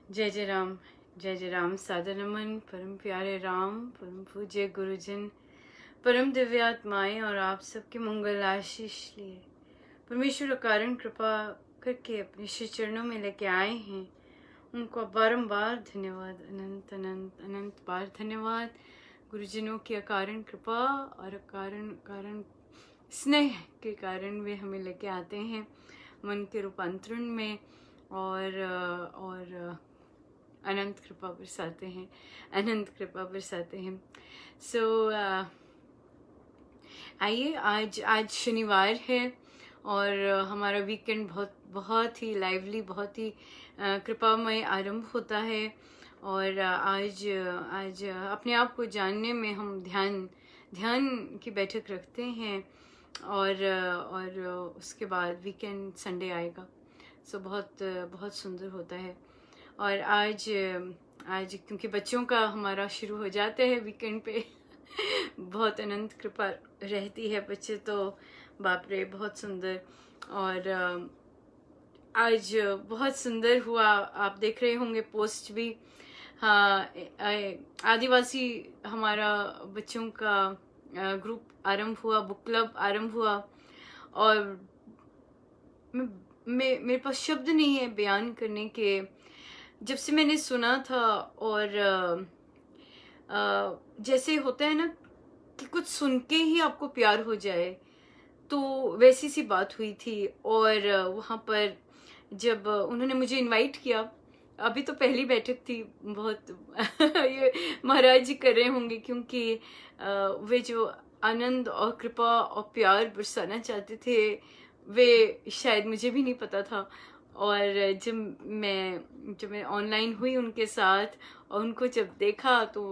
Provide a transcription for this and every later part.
जय जय राम। सादर नमन परम प्यारे राम, परम पूज्य गुरुजन, परम दिव्यात्माएं और आप सबके मंगल आशीष लिए परमेश्वर कारण कृपा करके अपने श्री चरणों में लेके आए हैं। उनको बारंबार धन्यवाद, अनंत अनंत अनंत बार धन्यवाद। गुरुजनों की अकारण कृपा और अकारण कारण स्नेह के कारण वे हमें लेके आते हैं मन के रूपांतरण में और अनंत कृपा बरसाते हैं, अनंत कृपा बरसाते हैं। सो आइए, आज आज शनिवार है और हमारा वीकेंड बहुत बहुत ही लाइवली, बहुत ही कृपामय आरंभ होता है। और आज आज अपने आप को जानने में हम ध्यान ध्यान की बैठक रखते हैं और उसके बाद वीकेंड संडे आएगा। सो बहुत बहुत सुंदर होता है। और आज आज क्योंकि बच्चों का हमारा शुरू हो जाते हैं वीकेंड पे बहुत अनंत कृपा रहती है। बच्चे तो बाप रे बहुत सुंदर। और आज बहुत सुंदर हुआ, आप देख रहे होंगे पोस्ट भी। हाँ, आदिवासी हमारा बच्चों का ग्रुप आरंभ हुआ, बुक क्लब आरंभ हुआ। और मेरे पास शब्द नहीं है बयान करने के। जब से मैंने सुना था और जैसे होता है ना कि कुछ सुन के ही आपको प्यार हो जाए, तो वैसी सी बात हुई थी। और वहाँ पर जब उन्होंने मुझे इनवाइट किया, अभी तो पहली बैठक थी, बहुत ये महाराज जी कर रहे होंगे क्योंकि वे जो आनंद और कृपा और प्यार बरसाना चाहते थे वे शायद मुझे भी नहीं पता था। और जब मैं ऑनलाइन हुई उनके साथ और उनको जब देखा तो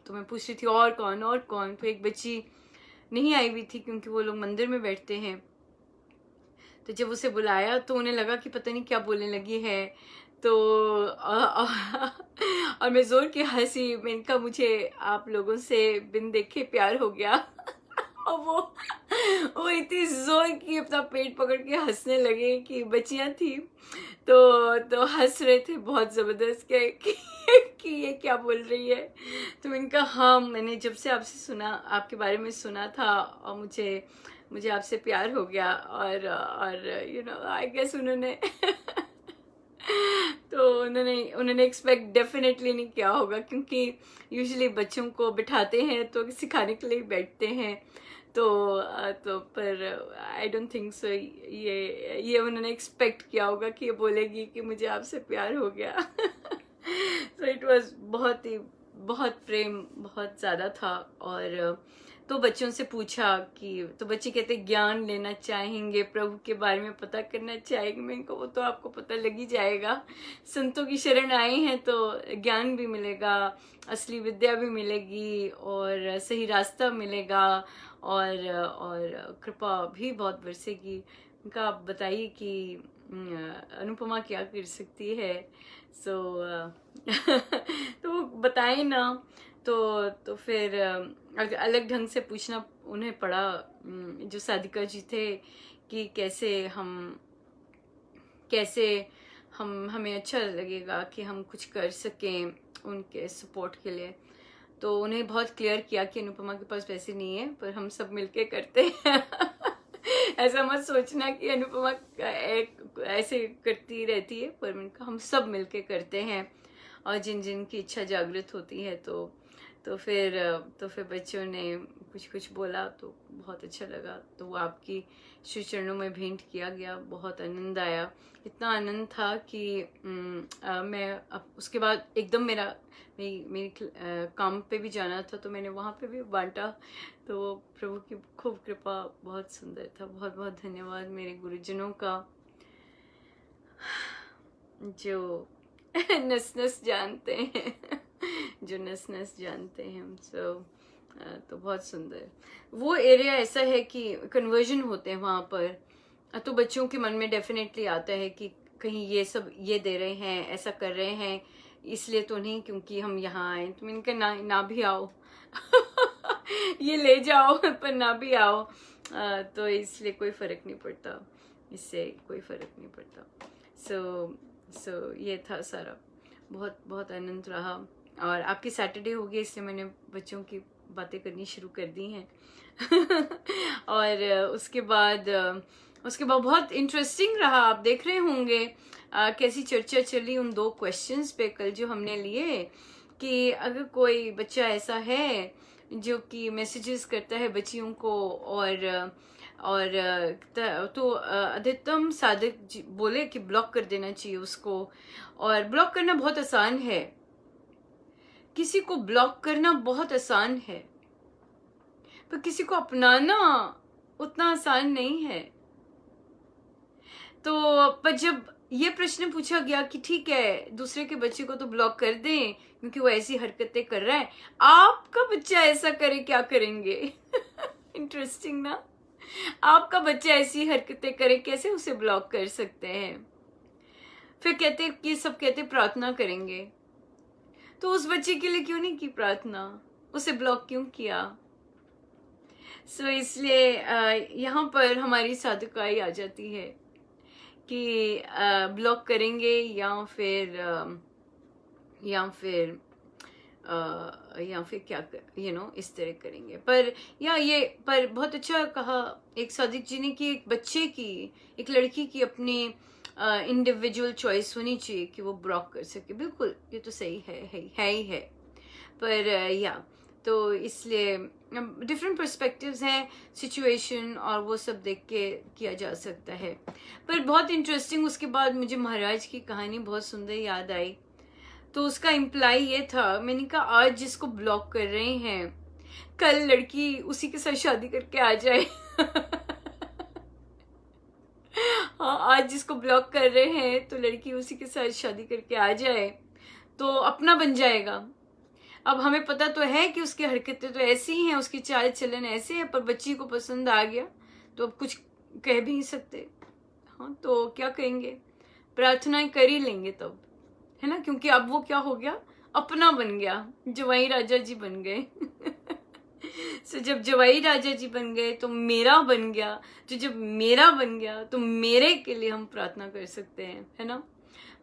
मैं पूछ रही थी और कौन। तो एक बच्ची नहीं आई हुई थी क्योंकि वो लोग मंदिर में बैठते हैं। तो जब उसे बुलाया तो उन्हें लगा कि पता नहीं क्या बोलने लगी है। तो और मैं जोर की हंसी। मैंने कहा मुझे आप लोगों से बिन देखे प्यार हो गया। और वो इतनी जोर की अपना पेट पकड़ के हंसने लगे कि बच्चियां थी तो हंस रहे थे बहुत जबरदस्त कि ये क्या बोल रही है। तो मैंने कहा हाँ, मैंने जब से आपसे सुना, आपके बारे में सुना था और मुझे आपसे प्यार हो गया। और आई गेस उन्होंने तो उन्होंने एक्सपेक्ट डेफिनेटली नहीं किया होगा क्योंकि यूजुअली बच्चों को बिठाते हैं तो सिखाने के लिए बैठते हैं। तो पर आई डोंट थिंक सो ये उन्होंने एक्सपेक्ट किया होगा कि ये बोलेगी कि मुझे आपसे प्यार हो गया। सो इट वाज बहुत प्रेम बहुत ज़्यादा था। और तो बच्चों से पूछा कि तो बच्चे कहते ज्ञान लेना चाहेंगे, प्रभु के बारे में पता करना चाहेंगे। मैं को वो तो आपको पता लग ही जाएगा। संतों की शरण आए हैं तो ज्ञान भी मिलेगा, असली विद्या भी मिलेगी और सही रास्ता मिलेगा और कृपा भी बहुत बरसेगी। उनका आप बताइए कि अनुपमा क्या कर सकती है। सो तो वो बताए ना। तो फिर अलग ढंग से पूछना उन्हें पड़ा, जो साधिका जी थे, कि कैसे हमें अच्छा लगेगा कि हम कुछ कर सकें उनके सपोर्ट के लिए। तो उन्हें बहुत क्लियर किया कि अनुपमा के पास पैसे नहीं है पर हम सब मिलके करते हैं। ऐसा मत सोचना कि अनुपमा ऐसे करती रहती है, पर हम सब मिलके करते हैं। और जिन जिन की इच्छा जागृत होती है तो फिर बच्चों ने कुछ कुछ बोला तो बहुत अच्छा लगा। तो वो आपकी श्री चरणों में भेंट किया गया, बहुत आनंद आया। इतना आनंद था कि मैं उसके बाद एकदम मेरी काम पे भी जाना था तो मैंने वहाँ पे भी बांटा। तो प्रभु की खूब कृपा, बहुत सुंदर था। बहुत बहुत धन्यवाद मेरे गुरुजनों का जो नस नस जानते हैं, जो नस नस जानते हैं। तो बहुत सुंदर वो एरिया ऐसा है कि कन्वर्जन होते हैं वहाँ पर। तो बच्चों के मन में डेफिनेटली आता है कि कहीं ये सब ये दे रहे हैं, ऐसा कर रहे हैं, इसलिए तो नहीं क्योंकि हम यहाँ आए। तो मैंने कहा ना भी आओ। ये ले जाओ पर ना भी आओ। तो इसलिए कोई फर्क नहीं पड़ता, इससे कोई फर्क नहीं पड़ता। सो ये था सारा। बहुत बहुत आनंद रहा। और आपकी सैटरडे हो गई इसलिए मैंने बच्चों की बातें करनी शुरू कर दी हैं। और उसके बाद बहुत इंटरेस्टिंग रहा। आप देख रहे होंगे कैसी चर्चा चली उन 2 क्वेश्चंस पे कल जो हमने लिए, कि अगर कोई बच्चा ऐसा है जो कि मैसेजेस करता है बच्चियों को, और तो अधिकतम सादिक जी बोले कि ब्लॉक कर देना चाहिए उसको। और ब्लॉक करना बहुत आसान है, किसी को ब्लॉक करना बहुत आसान है, पर किसी को अपनाना उतना आसान नहीं है। तो पर जब ये प्रश्न पूछा गया कि ठीक है दूसरे के बच्चे को तो ब्लॉक कर दें क्योंकि वो ऐसी हरकतें कर रहा है, आपका बच्चा ऐसा करे क्या करेंगे? इंटरेस्टिंग ना। आपका बच्चा ऐसी हरकतें करे कैसे उसे ब्लॉक कर सकते हैं? फिर कहते कि सब कहते प्रार्थना करेंगे, तो उस बच्चे के लिए क्यों नहीं की प्रार्थना? उसे ब्लॉक क्यों किया? इसलिए यहाँ पर हमारी साधुकाई आ जाती है कि ब्लॉक करेंगे या फिर क्या इस तरह करेंगे। पर बहुत अच्छा कहा एक सादिक जी ने कि एक लड़की की अपनी इंडिविजुअल चॉइस होनी चाहिए कि वो ब्लॉक कर सके। बिल्कुल, ये तो सही है। पर तो इसलिए डिफरेंट पर्सपेक्टिव्स हैं, सिचुएशन और वो सब देख के किया जा सकता है। पर बहुत इंटरेस्टिंग उसके बाद मुझे महाराज की कहानी बहुत सुंदर याद आई। तो उसका इम्प्लाई ये था, मैंने कहा आज जिसको ब्लॉक कर रहे हैं कल लड़की उसी के साथ शादी करके आ जाए। हाँ, आज जिसको ब्लॉक कर रहे हैं तो लड़की उसी के साथ शादी करके आ जाए तो अपना बन जाएगा। अब हमें पता तो है कि उसकी हरकतें तो ऐसी ही हैं, उसकी चाल चलन ऐसे है, पर बच्ची को पसंद आ गया तो अब कुछ कह भी नहीं सकते। हाँ, तो क्या कहेंगे? प्रार्थनाएं कर ही लेंगे तब, है ना, क्योंकि अब वो क्या हो गया, अपना बन गया, जवाई राजा जी बन गए। जब जवाई राजा जी बन गए तो मेरा बन गया, तो जब मेरा बन गया तो मेरे के लिए हम प्रार्थना कर सकते हैं, है ना।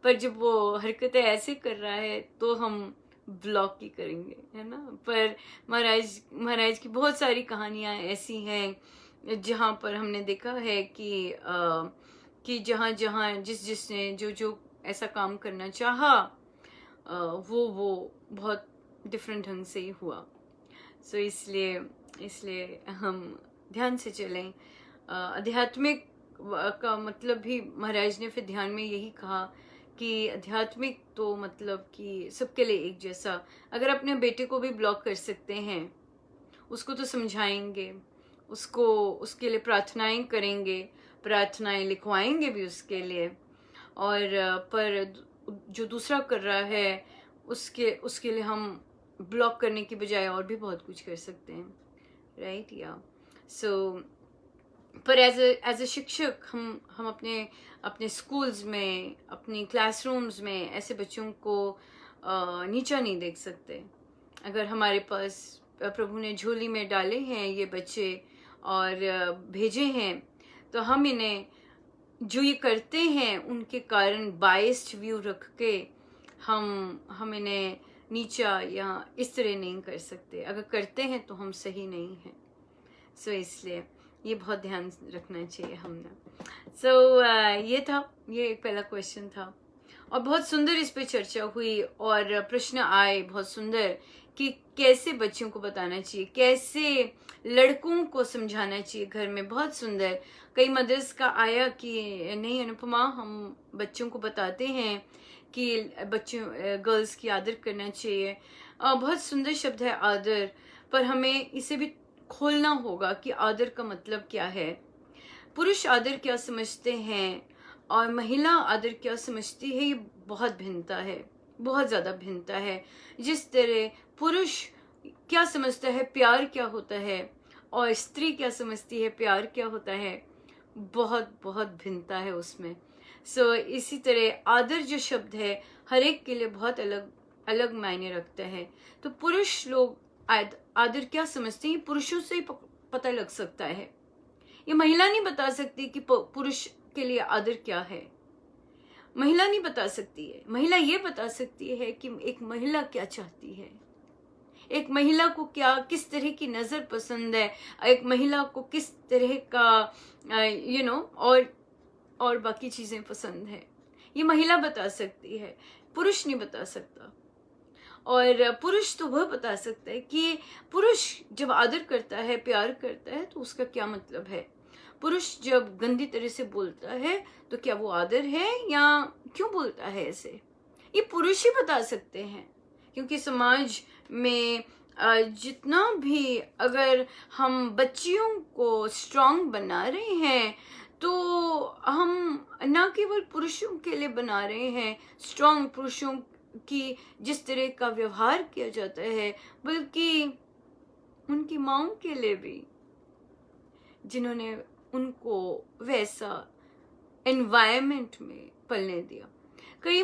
पर जब वो हरकतें ऐसे कर रहा है तो हम ब्लॉक ही करेंगे, है ना। पर महाराज की बहुत सारी कहानियां ऐसी हैं जहाँ पर हमने देखा है कि जहाँ जहाँ जिसने जो ऐसा काम करना चाहा वो बहुत डिफरेंट ढंग से ही हुआ। इसलिए हम ध्यान से चलें। आध्यात्मिक का मतलब भी महाराज ने फिर ध्यान में यही कहा कि आध्यात्मिक तो मतलब कि सबके लिए एक जैसा। अगर अपने बेटे को भी ब्लॉक कर सकते हैं, उसको तो समझाएंगे, उसके लिए प्रार्थनाएं करेंगे, प्रार्थनाएं लिखवाएंगे भी उसके लिए। और पर जो दूसरा कर रहा है उसके लिए हम ब्लॉक करने की बजाय और भी बहुत कुछ कर सकते हैं, राइट। या पर एज अ शिक्षक हम अपने स्कूल्स में, अपनी क्लासरूम्स में ऐसे बच्चों को नीचा नहीं देख सकते। अगर हमारे पास प्रभु ने झोली में डाले हैं ये बच्चे और भेजे हैं, तो हम इन्हें जो ये करते हैं उनके कारण बायस्ड व्यू रख के हम इन्हें नीचा या इस तरह नहीं कर सकते। अगर करते हैं तो हम सही नहीं हैं। इसलिए ये बहुत ध्यान रखना चाहिए हमने। ये एक पहला क्वेश्चन था और बहुत सुंदर इस पे चर्चा हुई और प्रश्न आए बहुत सुंदर कि कैसे बच्चों को बताना चाहिए, कैसे लड़कों को समझाना चाहिए घर में। बहुत सुंदर कई मदर्स का आया कि नहीं अनुपमा, हम बच्चों को बताते हैं कि बच्चों गर्ल्स की आदर करना चाहिए। बहुत सुंदर शब्द है आदर, पर हमें इसे भी खोलना होगा कि आदर का मतलब क्या है। पुरुष आदर क्या समझते हैं और महिला आदर क्या समझती है, ये बहुत भिन्नता है, बहुत ज़्यादा भिन्नता है। जिस तरह पुरुष क्या समझता है प्यार क्या होता है और स्त्री क्या समझती है प्यार क्या होता है, बहुत बहुत भिन्नता है उसमें। इसी तरह आदर जो शब्द है हर एक के लिए बहुत अलग अलग मायने रखता है। तो पुरुष लोग आदर क्या समझते हैं पुरुषों से ही पता लग सकता है। ये महिला नहीं बता सकती कि पुरुष के लिए आदर क्या है। महिला नहीं बता सकती है। महिला ये बता सकती है कि एक महिला क्या चाहती है, एक महिला को क्या किस तरह की नज़र पसंद है, एक महिला को किस तरह का और बाकी चीज़ें पसंद है, ये महिला बता सकती है, पुरुष नहीं बता सकता। और पुरुष तो वह बता सकता है कि पुरुष जब आदर करता है, प्यार करता है, तो उसका क्या मतलब है। पुरुष जब गंदी तरह से बोलता है तो क्या वो आदर है या क्यों बोलता है ऐसे, ये पुरुष ही बता सकते हैं। क्योंकि समाज में जितना भी अगर हम बच्चियों को स्ट्रांग बना रहे हैं तो हम ना केवल पुरुषों के लिए बना रहे हैं स्ट्रांग, पुरुषों की जिस तरह का व्यवहार किया जाता है, बल्कि उनकी माँओं के लिए भी, जिन्होंने उनको वैसा एनवायरनमेंट में पलने दिया। कई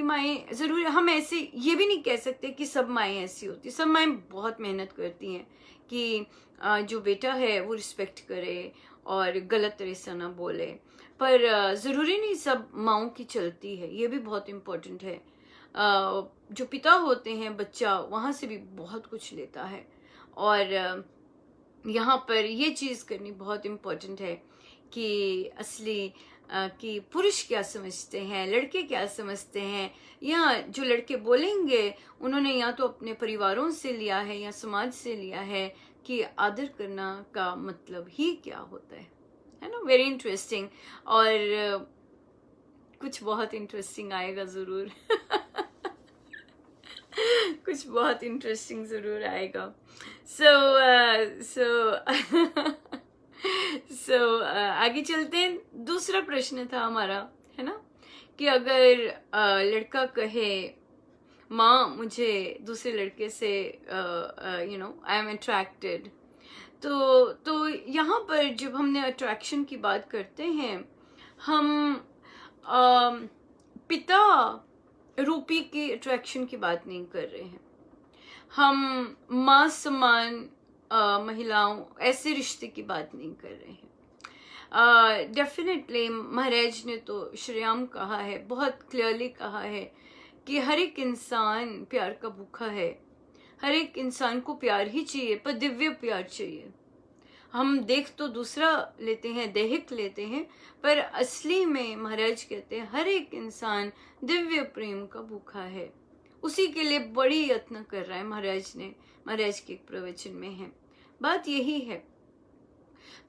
माएँ ज़रूर, हम ऐसे ये भी नहीं कह सकते कि सब माएँ ऐसी होती, सब माएँ बहुत मेहनत करती हैं कि जो बेटा है वो रिस्पेक्ट करे और गलत तरह से ना बोले, पर ज़रूरी नहीं सब माँओं की चलती है, ये भी बहुत इम्पोर्टेंट है। जो पिता होते हैं, बच्चा वहाँ से भी बहुत कुछ लेता है। और यहाँ पर ये चीज़ करनी बहुत इम्पोर्टेंट है कि असली कि पुरुष क्या समझते हैं, लड़के क्या समझते हैं, या जो लड़के बोलेंगे उन्होंने या तो अपने परिवारों से लिया है या समाज से लिया है कि आदर करना का मतलब ही क्या होता है ना। वेरी इंटरेस्टिंग, और कुछ बहुत इंटरेस्टिंग आएगा ज़रूर कुछ बहुत इंटरेस्टिंग ज़रूर आएगा। सो आगे चलते हैं। दूसरा प्रश्न था हमारा, है ना, कि अगर लड़का कहे माँ मुझे दूसरे लड़के से आई एम अट्रैक्टेड, तो यहाँ पर जब हमने अट्रैक्शन की बात करते हैं, हम पिता रूपी की अट्रैक्शन की बात नहीं कर रहे हैं। हम माँ समान महिलाओं ऐसे रिश्ते की बात नहीं कर रहे हैं। डेफिनेटली महाराज ने तो श्रेयाम कहा है, बहुत क्लियरली कहा है कि हर एक इंसान प्यार का भूखा है, हर एक इंसान को प्यार ही चाहिए, पर दिव्य प्यार चाहिए। हम देख तो दूसरा लेते हैं, दैहिक लेते हैं, पर असली में महाराज कहते हैं हर एक इंसान दिव्य प्रेम का भूखा है, उसी के लिए बड़ी यत्न कर रहा है। महाराज के एक प्रवचन में है, बात यही है।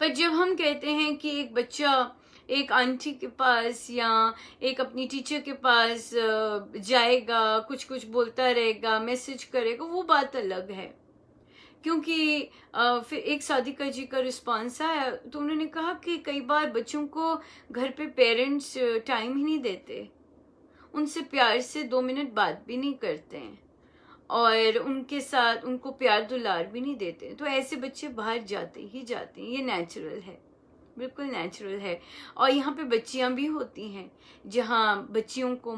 पर जब हम कहते हैं कि एक बच्चा एक आंटी के पास या एक अपनी टीचर के पास जाएगा, कुछ कुछ बोलता रहेगा, मैसेज करेगा, वो बात अलग है। क्योंकि फिर एक साधिका जी का रिस्पांस आया तो उन्होंने कहा कि कई बार बच्चों को घर पे पेरेंट्स टाइम ही नहीं देते, उनसे प्यार से 2 मिनट बात भी नहीं करते हैं और उनके साथ उनको प्यार दुलार भी नहीं देते। तो ऐसे बच्चे बाहर जाते ही जाते हैं, ये नेचुरल है, बिल्कुल नेचुरल है। और यहाँ पे बच्चियाँ भी होती हैं, जहाँ बच्चियों को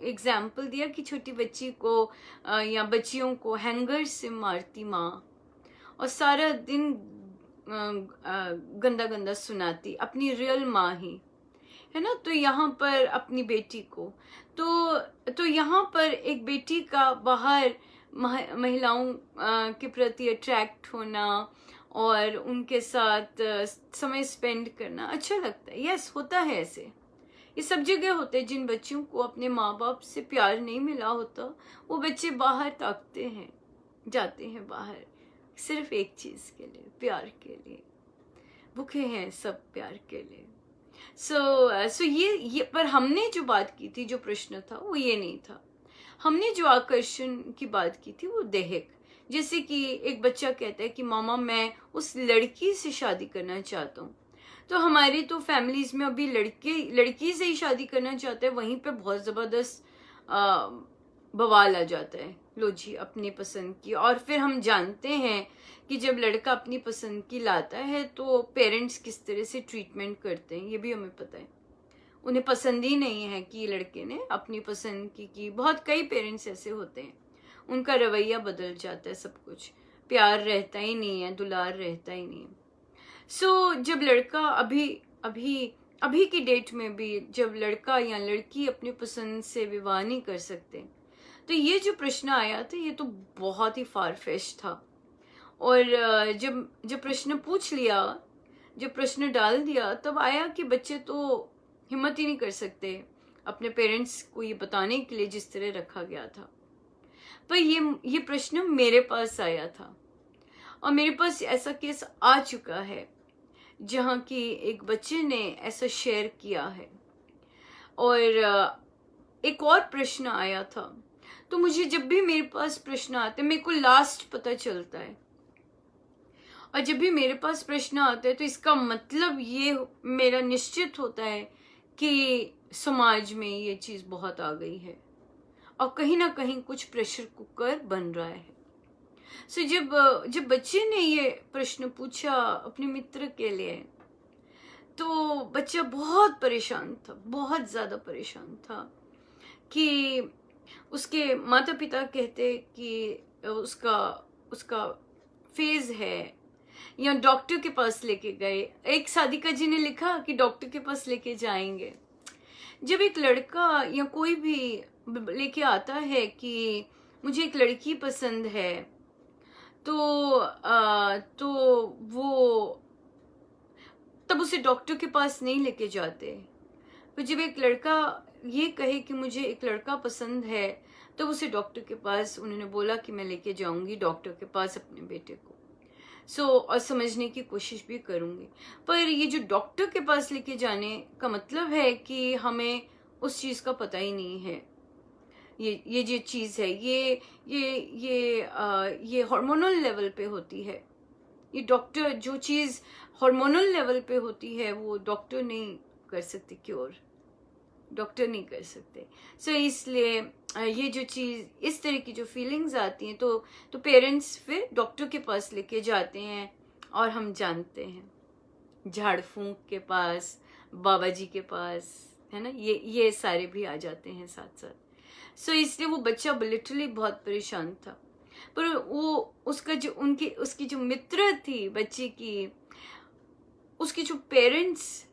एग्जाम्पल दिया कि छोटी बच्ची को या बच्चियों को हैंगर से मारती माँ और सारा दिन गंदा गंदा सुनाती, अपनी रियल माँ ही, है ना। तो यहाँ पर अपनी बेटी को तो यहाँ पर एक बेटी का बाहर महिलाओं के प्रति अट्रैक्ट होना और उनके साथ समय स्पेंड करना अच्छा लगता है। यस, होता है ऐसे, ये सब जगह होते हैं। जिन बच्चों को अपने माँ बाप से प्यार नहीं मिला होता, वो बच्चे बाहर ताकते हैं, जाते हैं बाहर सिर्फ एक चीज़ के लिए, प्यार के लिए, भूखे हैं सब प्यार के लिए। सो ये पर हमने जो बात की थी, जो प्रश्न था वो ये नहीं था। हमने जो आकर्षण की बात की थी वो दैहिक, जैसे कि एक बच्चा कहता है कि मामा मैं उस लड़की से शादी करना चाहता हूँ, तो हमारी तो फैमिलीज में अभी लड़की से ही शादी करना चाहते हैं, वहीं पे बहुत ज़बरदस्त बवाल आ जाता है, लो जी अपनी पसंद की। और फिर हम जानते हैं कि जब लड़का अपनी पसंद की लाता है तो पेरेंट्स किस तरह से ट्रीटमेंट करते हैं, ये भी हमें पता है। उन्हें पसंद ही नहीं है कि लड़के ने अपनी पसंद की। बहुत कई पेरेंट्स ऐसे होते हैं, उनका रवैया बदल जाता है, सब कुछ, प्यार रहता ही नहीं है, दुलार रहता ही नहीं है। सो जब लड़का अभी अभी की डेट में भी जब लड़का या लड़की अपनी पसंद से विवाह नहीं कर सकते, तो ये जो प्रश्न आया था ये तो बहुत ही फारफेच था। और जब जब प्रश्न पूछ लिया, जब प्रश्न डाल दिया, तब आया कि बच्चे तो हिम्मत ही नहीं कर सकते अपने पेरेंट्स को ये बताने के लिए जिस तरह रखा गया था। पर ये प्रश्न मेरे पास आया था, और मेरे पास ऐसा केस आ चुका है जहाँ की एक बच्चे ने ऐसा शेयर किया है। और एक और प्रश्न आया था। तो मुझे जब भी मेरे पास प्रश्न आते हैं, मेरे को लास्ट पता चलता है, और जब भी मेरे पास प्रश्न आते हैं तो इसका मतलब ये मेरा निश्चित होता है कि समाज में ये चीज़ बहुत आ गई है और कहीं ना कहीं कुछ प्रेशर कुकर बन रहा है। सो जब बच्चे ने ये प्रश्न पूछा अपने मित्र के लिए, तो बच्चा बहुत परेशान था, बहुत ज़्यादा परेशान था कि उसके माता पिता कहते कि उसका उसका फेज है, या डॉक्टर के पास लेके गए। एक सादिका जी ने लिखा कि डॉक्टर के पास लेके जाएंगे। जब एक लड़का या कोई भी लेके आता है कि मुझे एक लड़की पसंद है, तो वो तब उसे डॉक्टर के पास नहीं लेके जाते। तो जब एक लड़का ये कहे कि मुझे एक लड़का पसंद है, तब उसे डॉक्टर के पास उन्होंने बोला कि मैं लेके जाऊंगी डॉक्टर के पास अपने बेटे को। और समझने की कोशिश भी करूंगी। पर ये जो डॉक्टर के पास लेके जाने का मतलब है कि हमें उस चीज़ का पता ही नहीं है। ये जो चीज़ है ये हार्मोनल लेवल पे होती है। ये डॉक्टर जो चीज़ हार्मोनल लेवल पे होती है वो डॉक्टर नहीं कर सकते, क्योर डॉक्टर नहीं कर सकते। इसलिए ये जो चीज़ इस तरह की जो फीलिंग्स आती हैं तो पेरेंट्स फिर डॉक्टर के पास लेके जाते हैं, और हम जानते हैं झाड़ फूंक के पास, बाबा जी के पास, है ना, ये सारे भी आ जाते हैं साथ साथ। इसलिए वो बच्चा लिटरली बहुत परेशान था। पर वो उसकी जो मित्र थी बच्चे की, उसके जो पेरेंट्स,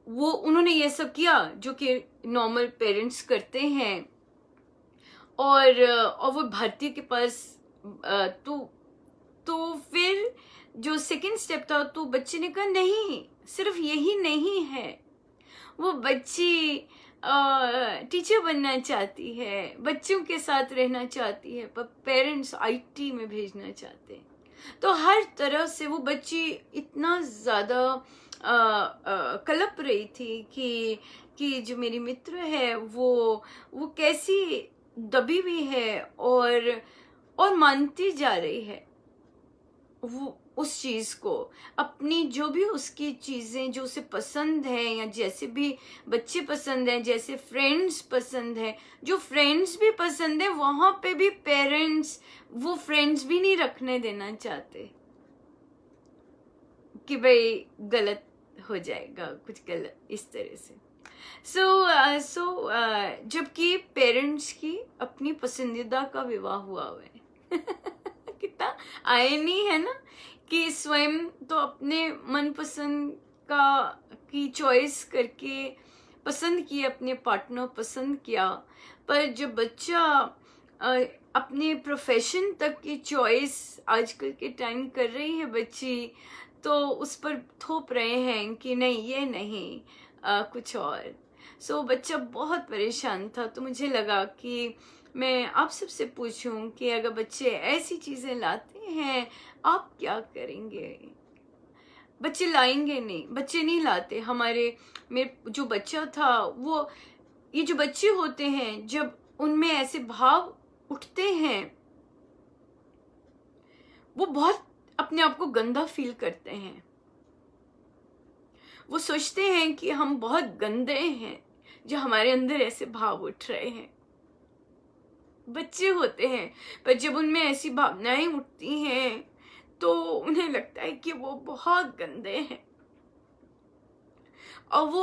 उन्होंने ये सब किया जो कि नॉर्मल पेरेंट्स करते हैं। और वो भारतीय के पास तो फिर जो सेकंड स्टेप था, तो बच्चे ने कहा नहीं, सिर्फ यही नहीं है, वो बच्ची टीचर बनना चाहती है, बच्चों के साथ रहना चाहती है, पर पेरेंट्स आईटी में भेजना चाहते हैं। तो हर तरह से वो बच्ची इतना ज़्यादा कलप रही थी कि जो मेरी मित्र है वो कैसी दबी हुई है और मानती जा रही है वो उस चीज़ को, अपनी जो भी उसकी चीज़ें जो उसे पसंद है, या जैसे भी बच्चे पसंद हैं, जैसे फ्रेंड्स पसंद है, जो फ्रेंड्स भी पसंद है, वहाँ पे भी पेरेंट्स वो फ्रेंड्स भी नहीं रखने देना चाहते कि भाई गलत हो जाएगा, कुछ गलत इस तरह से। जबकि पेरेंट्स की अपनी पसंदीदा का विवाह हुआ है कितना आयनी है ना, कि स्वयं तो अपने मनपसंद की चॉइस करके पसंद किए, अपने पार्टनर पसंद किया, पर जब बच्चा अपने प्रोफेशन तक की चॉइस आजकल के टाइम कर रही है बच्ची, तो उस पर थोप रहे हैं कि नहीं ये नहीं, कुछ और। बच्चा बहुत परेशान था। तो मुझे लगा कि मैं आप सबसे पूछूं कि अगर बच्चे ऐसी चीज़ें लाते हैं आप क्या करेंगे। बच्चे लाएंगे नहीं, बच्चे नहीं लाते। मेरे जो बच्चा था, वो ये जो बच्चे होते हैं जब उनमें ऐसे भाव उठते हैं, वो बहुत अपने आप को गंदा फील करते हैं। वो सोचते हैं कि हम बहुत गंदे हैं जो हमारे अंदर ऐसे भाव उठ रहे हैं। बच्चे होते हैं, पर जब उनमें ऐसी भावनाएं उठती हैं तो उन्हें लगता है कि वो बहुत गंदे हैं, और वो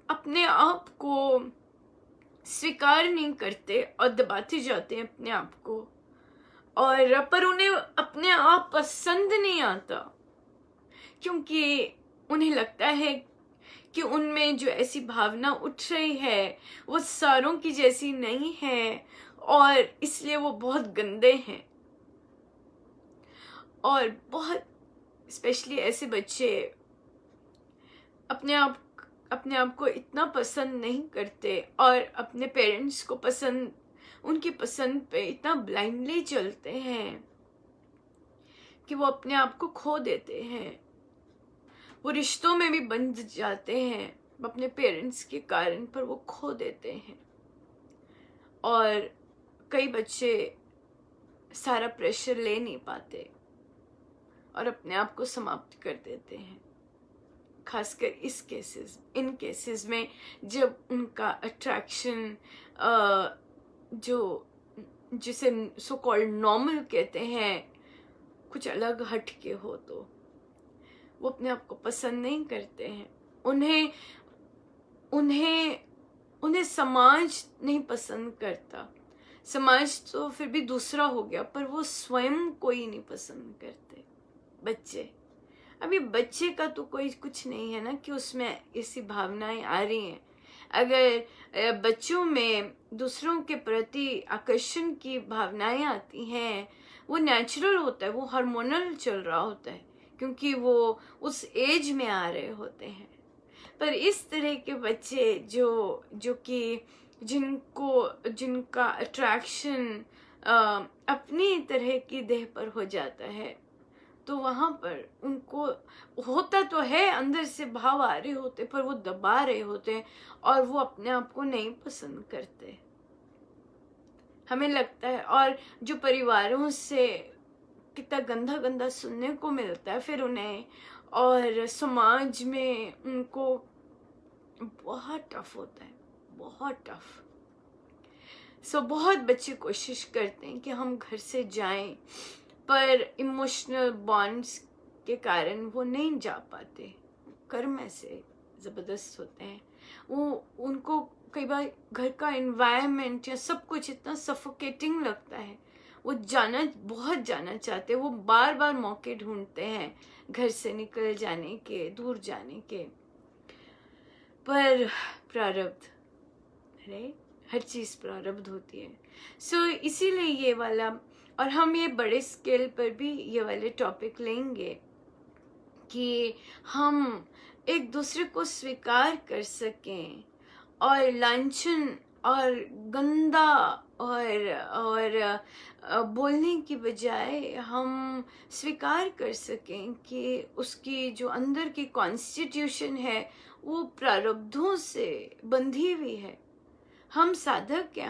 अपने आप को स्वीकार नहीं करते और दबाते जाते हैं अपने आप को। पर उन्हें अपने आप पसंद नहीं आता, क्योंकि उन्हें लगता है कि उनमें जो ऐसी भावना उठ रही है वो सारों की जैसी नहीं है, और इसलिए वो बहुत गंदे हैं। और बहुत स्पेशली ऐसे बच्चे अपने आप को इतना पसंद नहीं करते और अपने पेरेंट्स को उनकी पसंद पे इतना ब्लाइंडली चलते हैं कि वो अपने आप को खो देते हैं। वो रिश्तों में भी बंध जाते हैं अपने पेरेंट्स के कारण, पर वो खो देते हैं। और कई बच्चे सारा प्रेशर ले नहीं पाते और अपने आप को समाप्त कर देते हैं। खासकर इन केसेस में जब उनका अट्रैक्शन जिसे सो कॉल्ड नॉर्मल कहते हैं कुछ अलग हट के हो, तो वो अपने आप को पसंद नहीं करते हैं। उन्हें समाज नहीं पसंद करता। समाज तो फिर भी दूसरा हो गया, पर वो स्वयं कोई नहीं पसंद करते बच्चे। अभी बच्चे का तो कोई कुछ नहीं है ना कि उसमें ऐसी भावनाएं आ रही हैं। अगर बच्चों में दूसरों के प्रति आकर्षण की भावनाएं आती हैं, वो नेचुरल होता है, वो हार्मोनल चल रहा होता है, क्योंकि वो उस एज में आ रहे होते हैं। पर इस तरह के बच्चे जो कि जिनका अट्रैक्शन अपनी तरह की देह पर हो जाता है, तो वहां पर उनको होता तो है, अंदर से भाव आ रहे होते, पर वो दबा रहे होते हैं और वो अपने आप को नहीं पसंद करते, हमें लगता है। और जो परिवारों से कितना गंदा गंदा सुनने को मिलता है फिर उन्हें, और समाज में उनको बहुत टफ होता है, बहुत टफ। बहुत बच्चे कोशिश करते हैं कि हम घर से जाएं, पर इमोशनल बॉन्ड्स के कारण वो नहीं जा पाते। कर्म ऐसे ज़बरदस्त होते हैं, उनको कई बार घर का एनवायरनमेंट या सब कुछ इतना सफोकेटिंग लगता है, वो बहुत जाना चाहते हैं। वो बार बार मौके ढूंढते हैं घर से निकल जाने के, दूर जाने के, पर प्रारब्ध है, हर चीज़ प्रारब्ध होती है। इसीलिए ये वाला, और हम ये बड़े स्केल पर भी ये वाले टॉपिक लेंगे कि हम एक दूसरे को स्वीकार कर सकें, और लांछन और गंदा और बोलने की बजाय हम स्वीकार कर सकें कि उसकी जो अंदर की कॉन्स्टिट्यूशन है वो प्रारब्धों से बंधी हुई है। हम साधक हैं,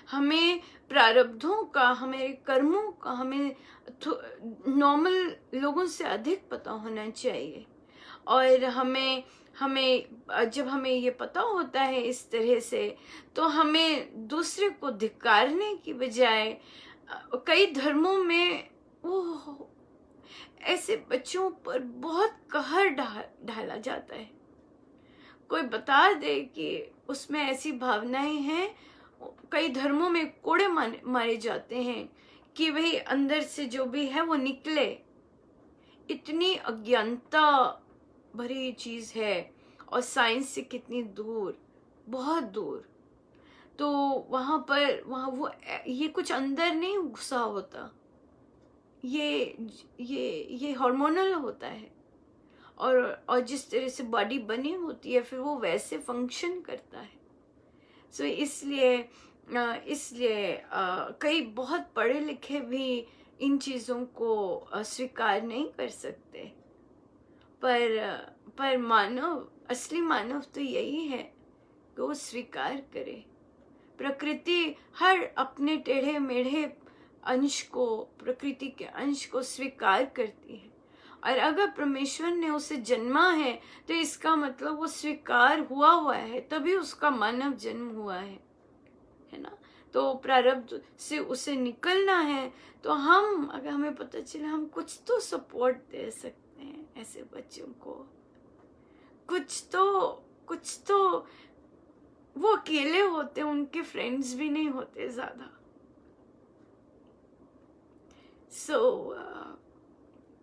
हमें प्रारब्धों का, हमें कर्मों का, हमें नॉर्मल लोगों से अधिक पता होना चाहिए। और हमें जब हमें ये पता होता है इस तरह से, तो हमें दूसरे को धिक्कारने की बजाय, कई धर्मों में वो ऐसे बच्चों पर बहुत कहर ढाला जाता है। कोई बता दे कि उसमें ऐसी भावनाएं हैं, कई धर्मों में कोड़े मारे जाते हैं कि भाई अंदर से जो भी है वो निकले। इतनी अज्ञानता भरी चीज है, और साइंस से कितनी दूर, बहुत दूर। तो वहां वो ये कुछ अंदर नहीं घुसा होता, ये हार्मोनल होता है, और जिस तरह से बॉडी बनी होती है फिर वो वैसे फंक्शन करता है। इसलिए कई बहुत पढ़े लिखे भी इन चीज़ों को स्वीकार नहीं कर सकते, पर असली मानव तो यही है कि वो स्वीकार करे। प्रकृति हर अपने टेढ़े मेढ़े अंश को, प्रकृति के अंश को स्वीकार करती है, और अगर परमेश्वर ने उसे जन्मा है तो इसका मतलब वो स्वीकार हुआ है, तभी उसका मानव जन्म हुआ है ना। तो प्रारब्ध से उसे निकलना है, तो अगर हमें पता चले, हम कुछ तो सपोर्ट दे सकते हैं ऐसे बच्चों को, कुछ तो वो अकेले होते, उनके फ्रेंड्स भी नहीं होते ज्यादा।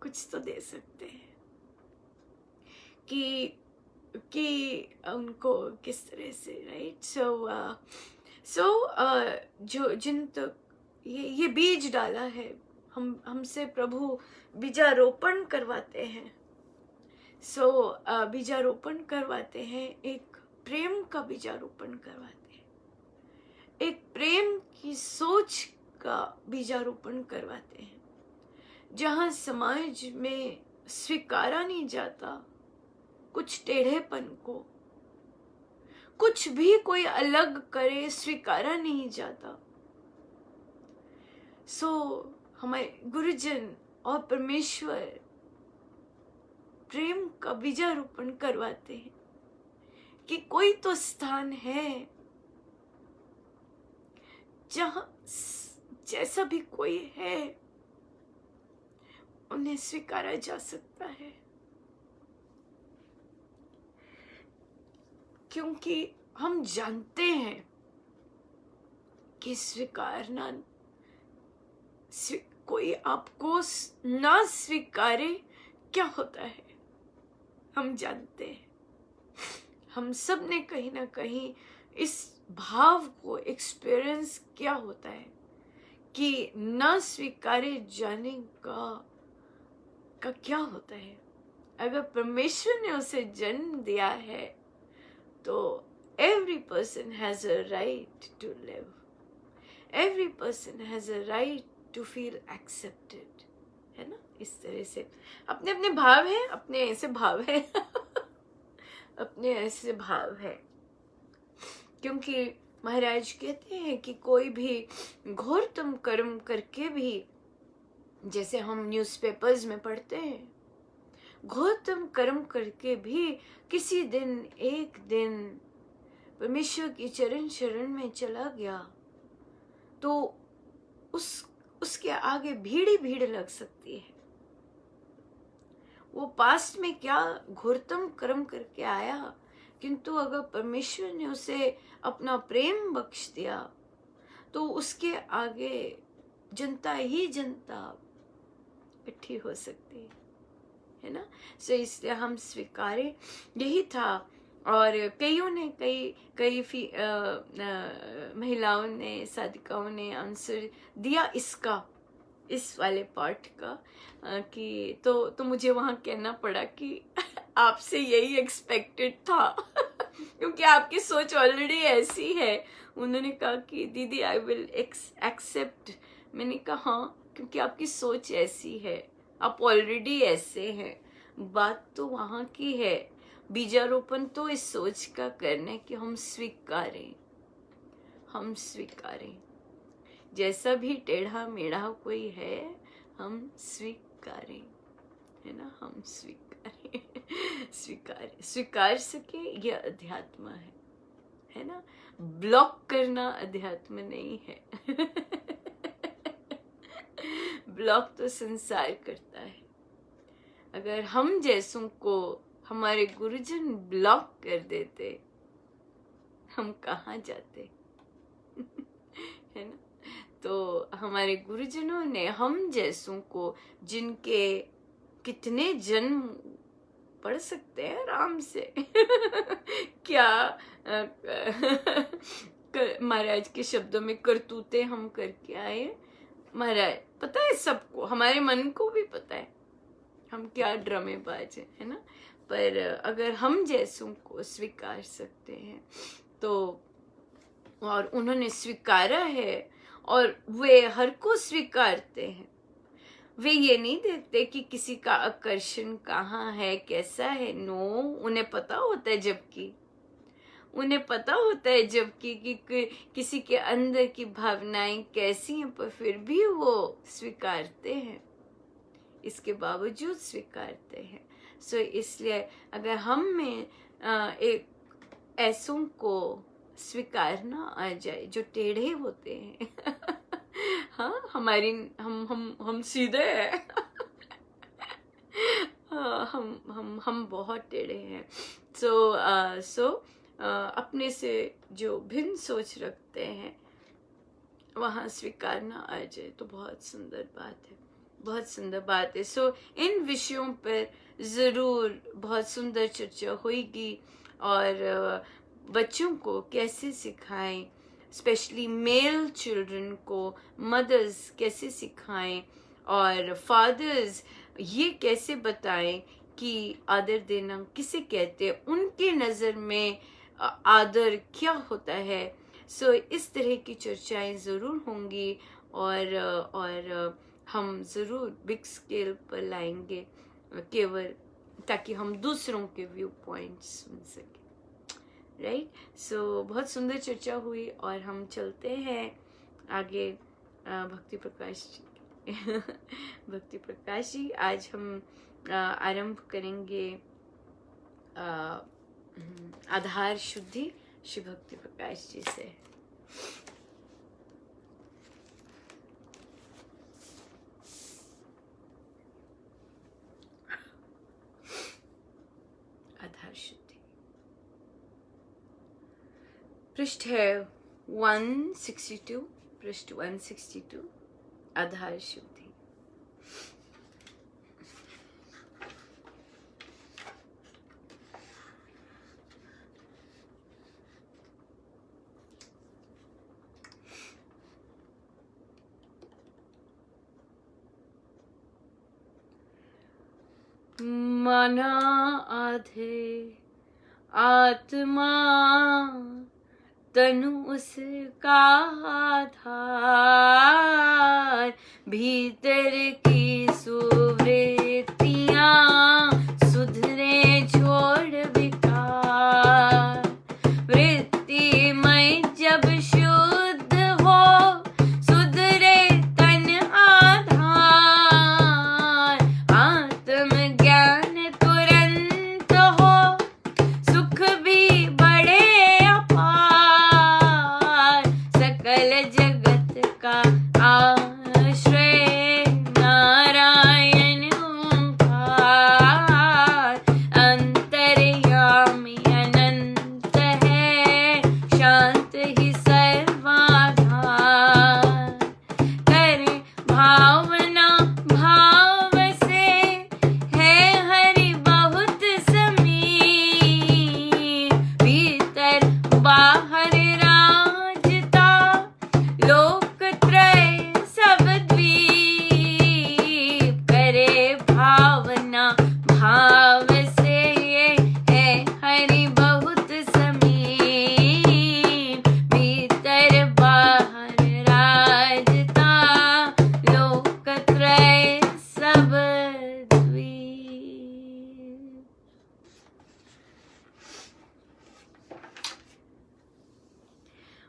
कुछ तो दे सकते हैं कि कि उनको किस तरह से, राइट। सो जो जिन तक ये बीज डाला है, हमसे प्रभु बीजारोपण करवाते हैं। बीजारोपण करवाते हैं, एक प्रेम का बीजारोपण करवाते हैं, एक प्रेम की सोच का बीजारोपण करवाते हैं, जहाँ समाज में स्वीकारा नहीं जाता कुछ टेढ़ेपन को, कुछ भी कोई अलग करे स्वीकारा नहीं जाता। हमारे गुरुजन और परमेश्वर प्रेम का बीजारोपण करवाते हैं कि कोई तो स्थान है जहां जैसा भी कोई है उन्हें स्वीकारा जा सकता है, क्योंकि हम जानते हैं कि स्वीकारना, कोई आपको ना स्वीकारे क्या होता है, हम जानते हैं। हम सब ने कहीं ना कहीं इस भाव को एक्सपीरियंस किया होता है कि ना स्वीकारे जाने का क्या होता है। अगर परमेश्वर ने उसे जन्म दिया है तो every person has a right to live, every person has a right to feel accepted, है ना। इस तरह से अपने अपने भाव हैं, अपने ऐसे भाव हैं अपने ऐसे भाव है, क्योंकि महाराज कहते हैं कि कोई भी घोरतम कर्म करके भी, जैसे हम न्यूज़पेपर्स में पढ़ते हैं, घोरतम कर्म करके भी किसी दिन एक दिन परमेश्वर की चरण शरण में चला गया तो उसके आगे भीड़ ही भीड़ लग सकती है। वो पास्ट में क्या घोरतम कर्म करके आया, किंतु अगर परमेश्वर ने उसे अपना प्रेम बख्श दिया तो उसके आगे जनता ही जनता इकट्ठी हो सकती है ना। इसलिए हम स्वीकारे, यही था। और कईयों ने कई महिलाओं ने, साधिकाओं ने आंसर दिया इस वाले पार्ट का कि तो मुझे वहाँ कहना पड़ा कि आपसे यही एक्सपेक्टेड था क्योंकि आपकी सोच ऑलरेडी ऐसी है। उन्होंने कहा कि दीदी आई विल एक्सेप्ट। मैंने कहा हाँ, क्योंकि आपकी सोच ऐसी है, आप ऑलरेडी ऐसे हैं। बात तो वहाँ की है, बीजारोपण तो इस सोच का करने कि हम स्वीकारें जैसा भी टेढ़ा मेढ़ा कोई है, हम स्वीकारें, है ना। हम स्वीकार सके, यह अध्यात्म है ना। ब्लॉक करना अध्यात्म नहीं है ब्लॉक तो संसार करता है। अगर हम जैसों को हमारे गुरुजन ब्लॉक कर देते, हम कहाँ जाते है ना। तो हमारे गुरुजनों ने हम जैसों को, जिनके कितने जन्म पढ़ सकते हैं आराम से क्या महाराज के शब्दों में करतूते हम करके आए। महाराज पता है सबको, हमारे मन को भी पता है हम क्या ड्रामेबाज है ना। पर अगर हम जैसों को स्वीकार सकते हैं तो, और उन्होंने स्वीकारा है और वे हर को स्वीकारते हैं। वे ये नहीं देखते कि किसी का आकर्षण कहाँ है, कैसा है। नो, उन्हें पता होता है, जबकि उन्हें पता होता है जबकि कि किसी के अंदर की भावनाएं कैसी हैं, पर फिर भी वो स्वीकारते हैं, इसके बावजूद स्वीकारते हैं। इसलिए अगर हम में एक ऐसों को स्वीकारना आ जाए जो टेढ़े होते हैं हाँ, हम सीधे हैं हाँ, हम बहुत टेढ़े हैं। अपने से जो भिन्न सोच रखते हैं वहाँ स्वीकारना आ जाए तो बहुत सुंदर बात है। बहुत सुंदर बात है। सो इन विषयों पर ज़रूर बहुत सुंदर चर्चा होगी, और बच्चों को कैसे सिखाएं, स्पेशली मेल चिल्ड्रन को मदर्स कैसे सिखाएं, और फादर्स ये कैसे बताएं कि आदर देना किसे कहते हैं, उनके नज़र में आदर क्या होता है। सो इस तरह की चर्चाएं ज़रूर होंगी, और हम ज़रूर बिग स्केल पर लाएंगे, केवल ताकि हम दूसरों के व्यू पॉइंट्स सुन सकें, राइट। सो बहुत सुंदर चर्चा हुई, और हम चलते हैं आगे। भक्ति प्रकाश जी भक्ति प्रकाश जी, आज हम आरंभ करेंगे आधार शुद्धि श्री भक्ति प्रकाश जी से। आधार शुद्धि पृष्ठ है 162, पृष्ठ 162, आधार शुद्धि। मना आधे आत्मा तनु उसका आधार, भीतर की सुवृत्तियां सुधरे छोड़ विकार, वृत्तिमय जब शुद्ध हो सुधरे तन आधार, आत्मज्ञान तुरंत हो सुख भी बड़े अपार, सकल जगत का आश्रय नारायण ओंकार, अंतर्यामी अनंत है शांत ही सर्वाधार, करे भावना भाव से है हरि बहुत समीप, भीतर बाहर राजता लोकत्रय सब द्वीप, करे भावना भाव से है हरि बहुत समीप, भीतर बाहर राजता लोकत्रय सब द्वीप।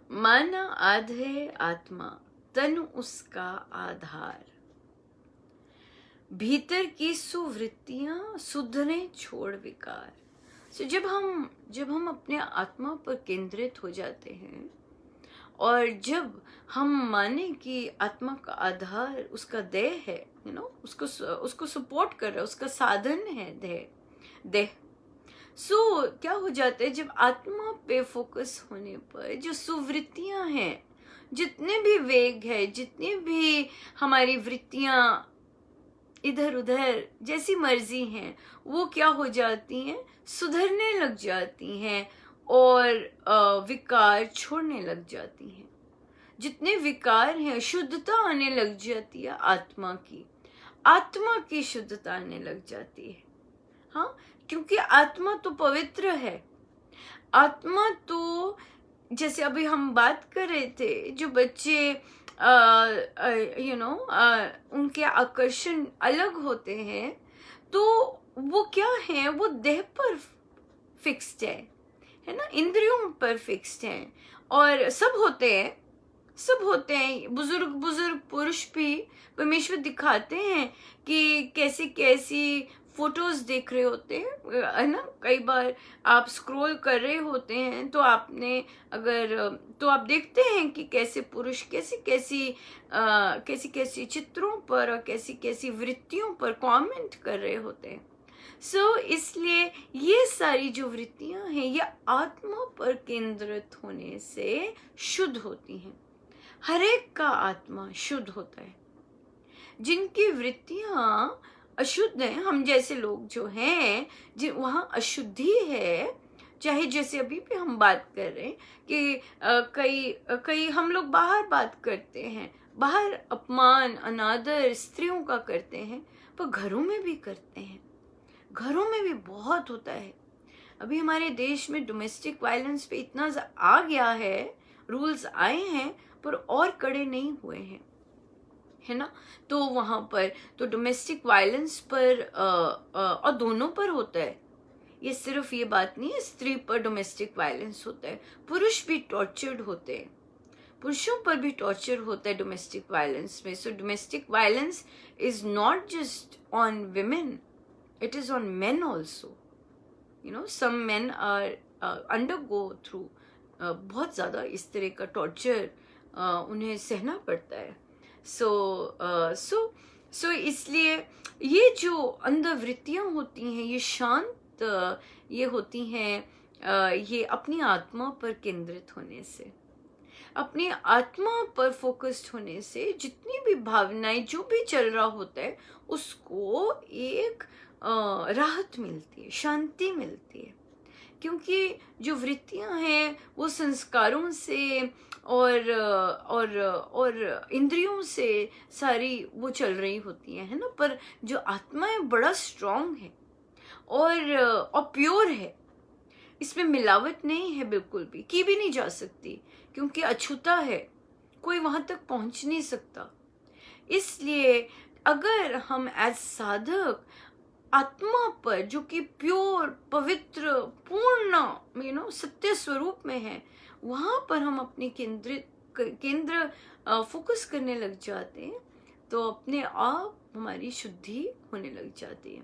मन आधे आत्मा तनु उसका आधार, भीतर की सुवृत्तियां सुधरे छोड़ विकार। सो जब हम अपने आत्मा पर केंद्रित हो जाते हैं, और जब हम माने कि आत्मा का आधार उसका देह है, उसको सपोर्ट कर रहा है, उसका साधन है देह। सो क्या हो जाता है, जब आत्मा पे फोकस होने पर जो सुवृत्तियां हैं, जितने भी वेग है, जितनी भी हमारी वृत्तियां इधर उधर जैसी मर्जी हैं, वो क्या हो जाती हैं, सुधरने लग जाती हैं, और विकार छोड़ने लग जाती हैं। जितने विकार हैं, शुद्धता आने लग जाती है, आत्मा की शुद्धता आने लग जाती है। हाँ, क्योंकि आत्मा तो पवित्र है। आत्मा तो, जैसे अभी हम बात कर रहे थे, जो बच्चे उनके आकर्षण अलग होते हैं, तो वो क्या है, वो देह पर फिक्स्ड है ना, इंद्रियों पर फिक्स्ड है। और सब होते हैं, बुजुर्ग पुरुष भी परमेश्वर दिखाते हैं कि कैसी कैसी फोटोज देख रहे होते हैं, है ना। कई बार आप स्क्रॉल कर रहे होते हैं, तो आप देखते हैं कि कैसे पुरुष कैसी चित्रों पर और कैसी वृत्तियों पर कमेंट कर रहे होते हैं। सो इसलिए ये सारी जो वृत्तियां हैं, ये आत्मा पर केंद्रित होने से शुद्ध होती हैं। हर एक का आत्मा शुद्ध होता है। जिनकी वृत्तियां अशुद्ध हैं, हम जैसे लोग जो हैं जिन वहाँ अशुद्धि है, चाहे जैसे अभी भी हम बात कर रहे हैं कि कई हम लोग बाहर बात करते हैं, बाहर अपमान अनादर स्त्रियों का करते हैं, पर घरों में भी करते हैं, घरों में भी बहुत होता है। अभी हमारे देश में डोमेस्टिक वायलेंस पे इतना आ गया है, रूल्स आए हैं पर और कड़े नहीं हुए हैं, है ना। तो वहां पर तो डोमेस्टिक वायलेंस पर और दोनों पर होता है, ये सिर्फ ये बात नहीं है स्त्री पर डोमेस्टिक वायलेंस होता है, पुरुष भी टॉर्चर्ड होते हैं, पुरुषों पर भी टॉर्चर होता है डोमेस्टिक वायलेंस में। So domestic violence is not just on women, it is on men also. You know, some men are undergo through बहुत ज़्यादा इस तरह का टॉर्चर उन्हें सहना पड़ता है। सो इसलिए ये जो अंधवृत्तियाँ होती हैं ये शांत ये होती हैं ये अपनी आत्मा पर केंद्रित होने से, अपनी आत्मा पर फोकस्ड होने से जितनी भी भावनाएं जो भी चल रहा होता है उसको एक राहत मिलती है, शांति मिलती है। क्योंकि जो वृत्तियां हैं वो संस्कारों से और इंद्रियों से सारी वो चल रही होती हैं, है ना। पर जो आत्मा है बड़ा स्ट्रांग है और प्योर है, इसमें मिलावट नहीं है, बिल्कुल भी की भी नहीं जा सकती, क्योंकि अछूता है, कोई वहां तक पहुंच नहीं सकता। इसलिए अगर हम एज साधक आत्मा पर जो कि प्योर पवित्र पूर्ण सत्य स्वरूप में है, वहां पर हम अपनी केंद्र फोकस करने लग जाते हैं, तो अपने आप हमारी शुद्धि होने लग जाती है।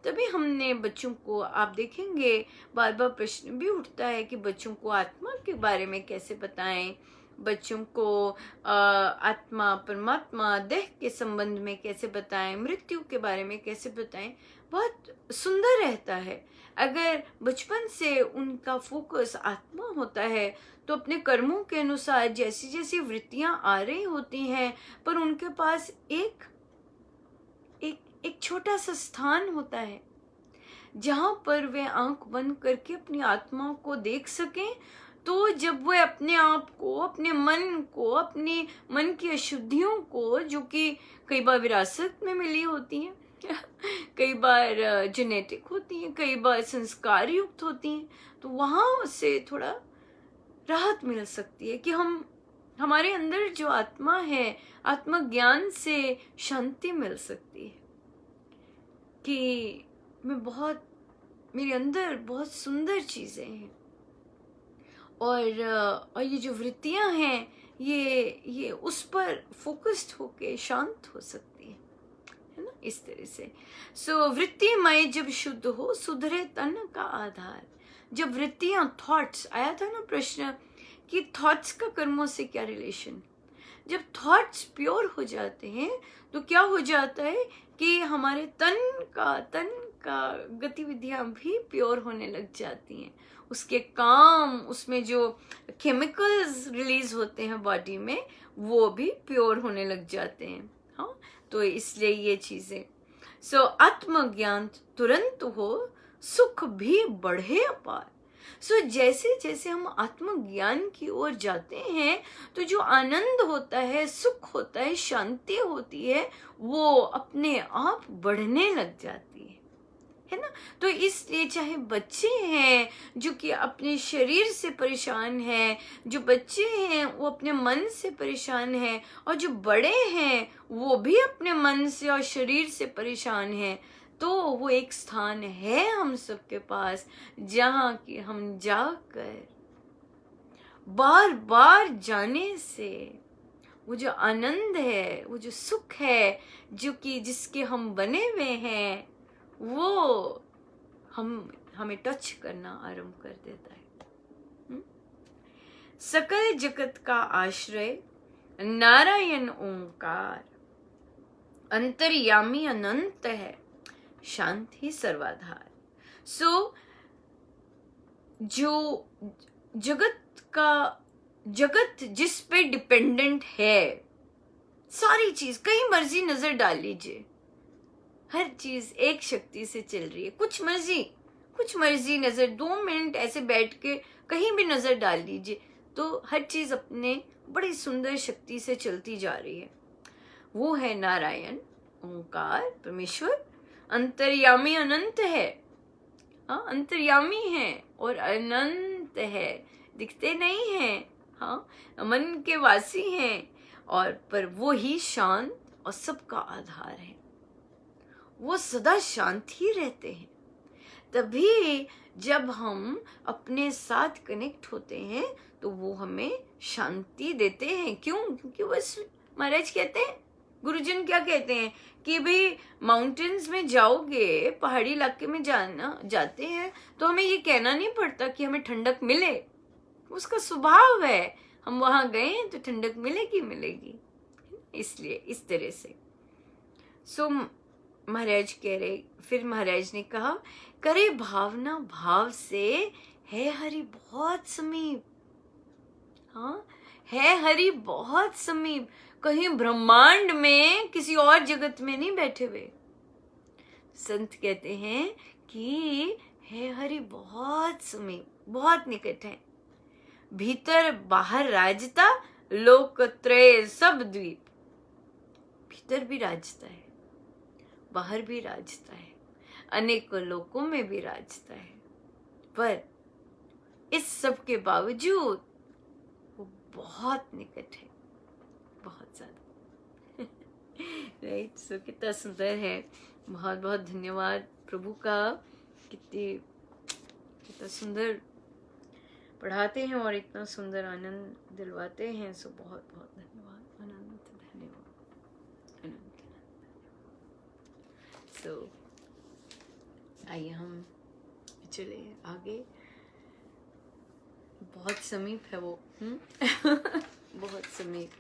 तभी हमने बच्चों को, आप देखेंगे बार बार प्रश्न भी उठता है कि बच्चों को आत्मा के बारे में कैसे बताएं, बच्चों को आत्मा परमात्मा देह के संबंध में कैसे बताएं, मृत्यु के बारे में कैसे बताएं। बहुत सुंदर रहता है अगर बचपन से उनका फोकस आत्मा होता है, तो अपने कर्मों के अनुसार जैसी जैसी वृत्तियां आ रही होती हैं, पर उनके पास एक छोटा सा स्थान होता है जहां पर वे आंख बंद करके अपनी आत्मा को देख सकें। तो जब वे अपने आप को, अपने मन को, अपने मन की अशुद्धियों को, जो कि कई बार विरासत में मिली होती हैं कई बार जेनेटिक होती हैं, कई बार संस्कार युक्त होती हैं, तो वहां से थोड़ा राहत मिल सकती है कि हमारे अंदर जो आत्मा है, आत्मज्ञान से शांति मिल सकती है कि मेरे अंदर बहुत सुंदर चीजें हैं और ये जो वृत्तियां हैं ये उस पर फोकस्ड होके शांत हो सकती है ना, इस तरह से। सो वृत्तिमय जब शुद्ध हो सुधरे तन का आधार। जब वृत्तियां, थॉट्स आया था ना प्रश्न कि थॉट्स का कर्मों से क्या रिलेशन। जब थॉट्स प्योर हो जाते हैं तो क्या हो जाता है कि हमारे तन का गतिविधियां भी प्योर होने लग जाती हैं, उसके काम, उसमें जो केमिकल्स रिलीज होते हैं बॉडी में वो भी प्योर होने लग जाते हैं। हाँ, तो इसलिए ये चीजें। सो आत्मज्ञान तुरंत हो, सुख भी बढ़े अपार। सो जैसे जैसे हम आत्मज्ञान की ओर जाते हैं तो जो आनंद होता है, सुख होता है, शांति होती है, वो अपने आप बढ़ने लग जाती है ना। तो इसलिए चाहे बच्चे हैं जो कि अपने शरीर से परेशान हैं, जो बच्चे हैं वो अपने मन से परेशान हैं, और जो बड़े हैं वो भी अपने मन से और शरीर से परेशान हैं, तो वो एक स्थान है हम सबके पास जहाँ कि हम जाकर बार बार जाने से वो जो आनंद है, वो जो सुख है, जो कि जिसके हम बने हुए हैं, वो हमें टच करना आरंभ कर देता है। सकल जगत का आश्रय नारायण ओंकार, अंतर्यामी अनंत है, शांति सर्वाधार। सो जो जगत जिस पे डिपेंडेंट है, सारी चीज, कहीं मर्जी नजर डाल लीजिए, हर चीज एक शक्ति से चल रही है। कुछ मर्जी नजर 2 मिनट ऐसे बैठ के कहीं भी नजर डाल लीजिए तो हर चीज अपने बड़ी सुंदर शक्ति से चलती जा रही है। वो है नारायण, ओंकार, परमेश्वर, अंतर्यामी, अनंत है। हाँ, अंतर्यामी है और अनंत है, दिखते नहीं हैं। हाँ, मन के वासी हैं और पर वो ही शांत और सबका आधार है। वो सदा शांत ही रहते हैं। तभी जब हम अपने साथ कनेक्ट होते हैं तो वो हमें शांति देते हैं। क्यों? क्योंकि बस महाराज कहते हैं, गुरुजन क्या कहते हैं कि भाई माउंटेन्स में जाओगे, पहाड़ी इलाके में जाते हैं तो हमें ये कहना नहीं पड़ता कि हमें ठंडक मिले, उसका स्वभाव है। हम वहां गए तो ठंडक मिलेगी। इसलिए इस तरह से महाराज कह रहे, फिर महाराज ने कहा, करे भावना भाव से है हरि बहुत समीप। हाँ, है हरि बहुत समीप, कहीं ब्रह्मांड में किसी और जगत में नहीं बैठे हुए। संत कहते हैं कि है हरि बहुत समीप, बहुत निकट है। भीतर बाहर राजता, लोकत्रय सब द्वीप। भीतर भी राजता है, बाहर भी राजता है, अनेकों लोकों में भी राजता है, पर इस सब के बावजूद वो बहुत निकट है, बहुत ज्यादा। राइट, सो कितना सुंदर है। बहुत बहुत धन्यवाद प्रभु का, कितना सुंदर पढ़ाते हैं और इतना सुंदर आनंद दिलवाते हैं। सो बहुत बहुत धन्यवाद, अनंत धन्यवाद, अनंत। सो आइए हम चले आगे। बहुत समीप है वो। बहुत समीप।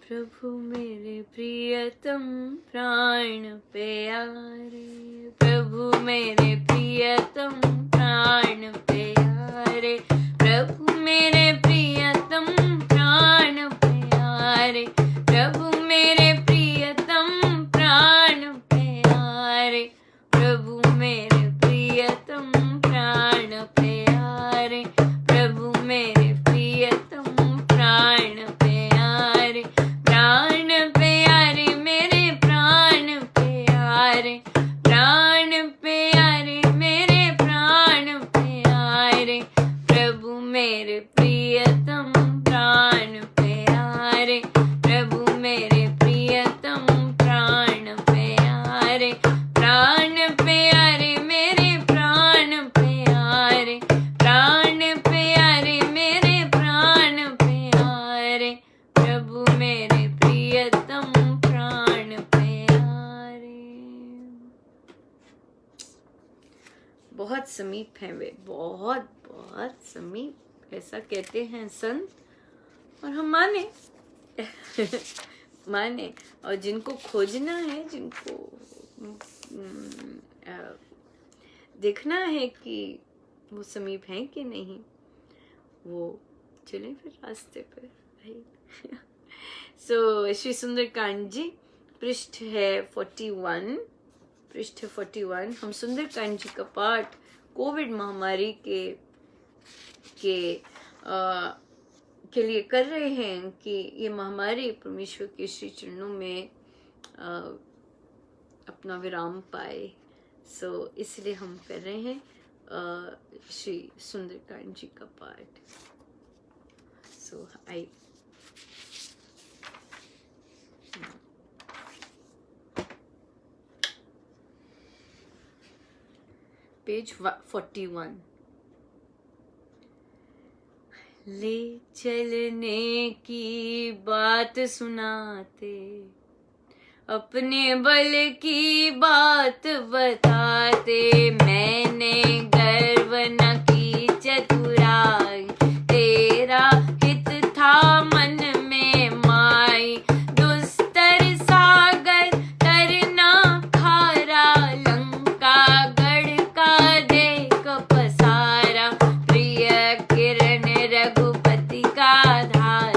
प्रभु मेरे प्रियतम प्राण प्यारे, प्रभु मेरे प्रियतम प्राण प्यारे, प्रभु मेरे प्रियतम प्राण प्यारे, प्रभु मेरे प्रियतम प्राण प्यारे, प्रभु मेरे प्रियतम प्राण प्यारे, प्रभु मेरे प्रियतम प्राण प्यारे, प्राण प्यारे मेरे प्राण प्यारे, प्राण प्यारे मेरे प्राण प्यारे, प्रभु मेरे प्रियतम प्राण प्यारे, प्रभु मेरे प्रियतम प्राण प्यारे, प्राण प्यारे मेरे प्राण प्यारे, प्राण प्यारे मेरे प्राण प्यारे, प्रभु मेरे प्रियतम प्राण प्यारे। बहुत समीप हैं वे, बहुत बहुत समीप, ऐसा कहते हैं संत, और हम माने। माने। और जिनको खोजना है, जिनको देखना है कि वो समीप हैं कि नहीं, वो चले फिर रास्ते पर भाई। सो श्री सुंदरकांड जी, पृष्ठ है 41, पृष्ठ 41। हम सुंदरकांड जी का पाठ कोविड महामारी के लिए कर रहे हैं कि ये महामारी परमेश्वर के श्री चरणों में अपना विराम पाए। सो इसलिए हम कर रहे हैं श्री सुंदरकांड जी का पाठ। सो आई पेज 41। ले चलने की बात सुनाते, अपने बल की बात बताते, मैंने गर्व न की चतुराई, तेरा हित था मन में माई, दुस्तर सागर तरना खारा, लंका गढ़ का देख पसारा, प्रिय किरण रघुपति का धारा,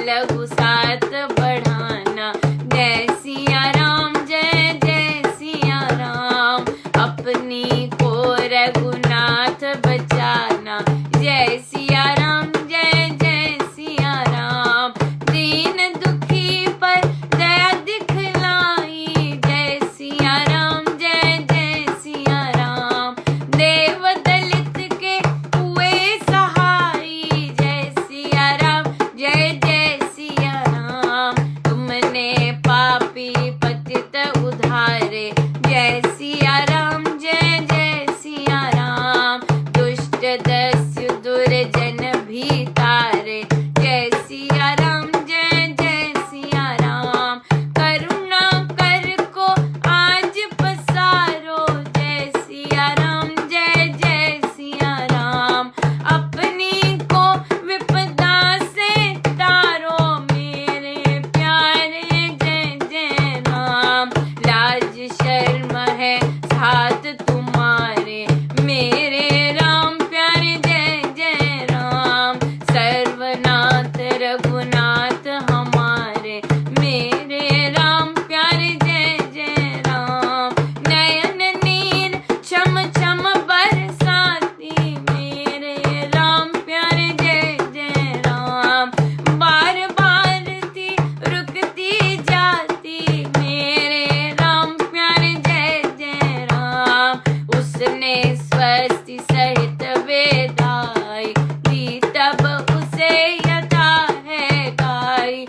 लघु साथ बढ़ाना। जय सिया राम, जय जय सिया राम, अपनी को रघुनाथ बचाना। जय सिया राम, जय जय सिया राम, दीन दुखी पर दया दिखलाई। जय सिया राम, जय जय सिया राम, देव दलित के हुए सहाई। जय सिया राम, जय जय सिया राम, तुमने पापी पतित उद्धारे। जय सिया राम, जय जय सिया राम, दुष्ट दस्यु दुर्जन भी तारे। जय सिया राम, जय जय सिया राम, करुणा कर को आज पसारो। जय सिया राम, जय जय सिया राम, अपनी को विपदा से तारो। मेरे प्यारे जय जय राम, लाज शर्म है साथ तुम्हारे। मेरे राम प्यारे जय जय राम, सर्वनाथ रघुनाथ हमारे। मेरे राम प्यारे जय जय राम, नयन नीर छम छम बरसाती। मेरे राम प्यारे जय जय राम, बार बार थी रुकती जाती। मेरे राम प्यारे जय जय राम, उसने स्वस्ति सहित वेदाई दी, तब उसे यथा है गाई।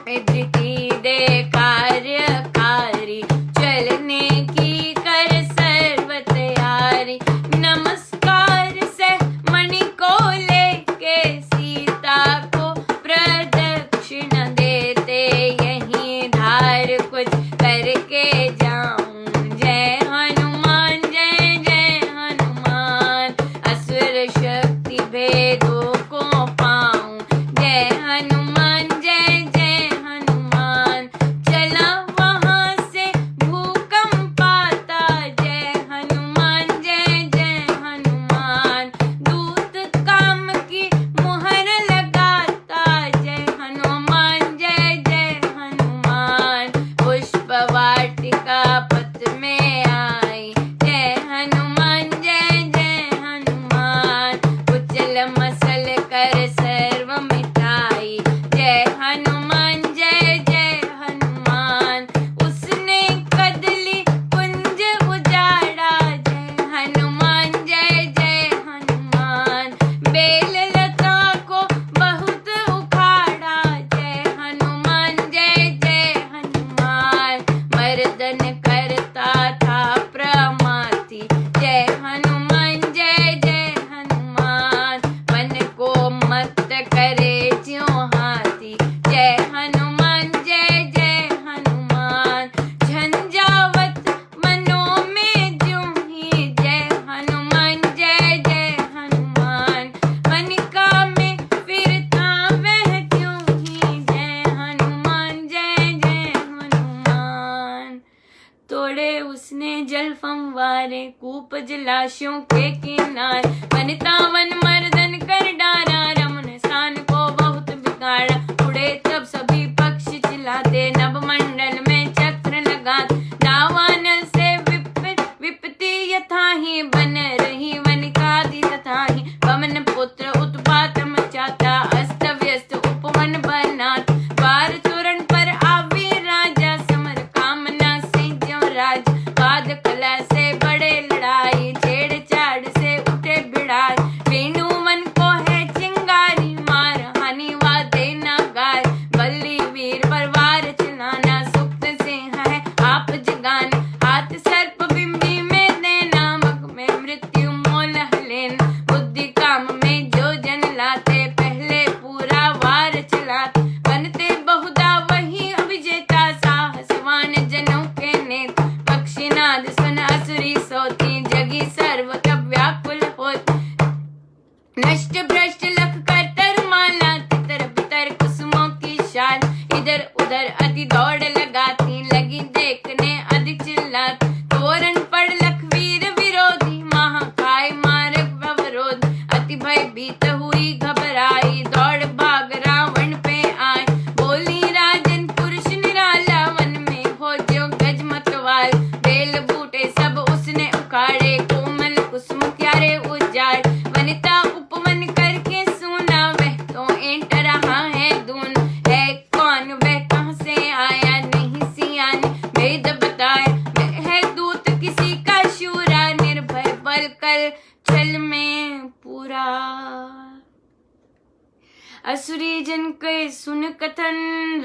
धृति दे कार्यकारी, चलने की कर सर्व तैयारी। नमस्कार से मणि को लेके सीता को प्रदक्षिण देते, यहीं धार कुछ करके जाऊं। जय हनुमान, जय जय हनुमान, असुर शक्ति भेदों को पाऊं। जय हनुमान, जय जय हनुमान, चला वहां से भूकंप आता। जय हनुमान, जय जय हनुमान, दूत काम की मुहर लगाता। जय हनुमान, जय जय हनुमान, पुष्प वाटिका पथ में आई। जय हनुमान, जय जय हनुमान, कुचल मसल कर सर्व मिटाई। जय हनुमान, जय जय हनुमान, उसने कदली कुंज उजाड़ा। जय हनुमान, जय जय हनुमान, बेल लता को बहुत उखाड़ा। जय हनुमान, जय जय हनुमान, मर्दन करता था प्रमाति। जय हनुमान, जय जय हनुमान, मन को मत करे ज्यों हाथी। जय हनुमान, जय जय हनुमान, झंझावत मनों में ज्यों ही। जय हनुमान, जय जय हनुमान, मनिका में फिरता वह क्यों ही। जय हनुमान, जय जय हनुमान, तोड़े उसने जल फंवारे, कूप जलाशयों के किनारे। वनिता वन मर्दन कर डारा, रमन स्थान को बहुत बिगाड़ा। उड़े तब सभी पक्षी चिल्लाते, नभ मंडल में चक्र लगाते। दावानल से विपत्ति यथा ही बन रही, वनिकादि तथा ही। पवन पुत्र उत्पात मचाता, अस्त व्यस्त उपवन बनाता। द्वार तोरण पर आवे राजा, समर कामना से ज्यों राज। वाद कला से बड़े लड़ाई, छेड़ छाड़ से उठे भिड़ाई। वेणु मन को है चिंगारी, मार हानि वादे ना गाय। बल्ली वीर पर वार चलाना, सुप्त सिंह है आप जगाना। हाथ सर्प बिंबी में देना, मग में मृत्यु मोल लेना। बुद्धि काम में जो जन लाते, पहले पूरा वार चलाते। बनते बहुधा वही अभिजेता, साहसवान जनों के नेता। पक्षीनाद सुन असुरी सोती, जगी सर्व तब व्याकुल होती। नष्ट भ्रष्ट लख कर तरमाला, तितर बितर कुसुमों की शान। इधर उधर अति दौड़ लगाती, लगी देखने अधिक चिल्लाती। तोरण पड़ लख वीर विरोधी, महाकाय मार्ग अवरोध। अति भय भीत हुई घबराई, दौड़ भाग रावण पे आई। असुरी जन के सुन कथन,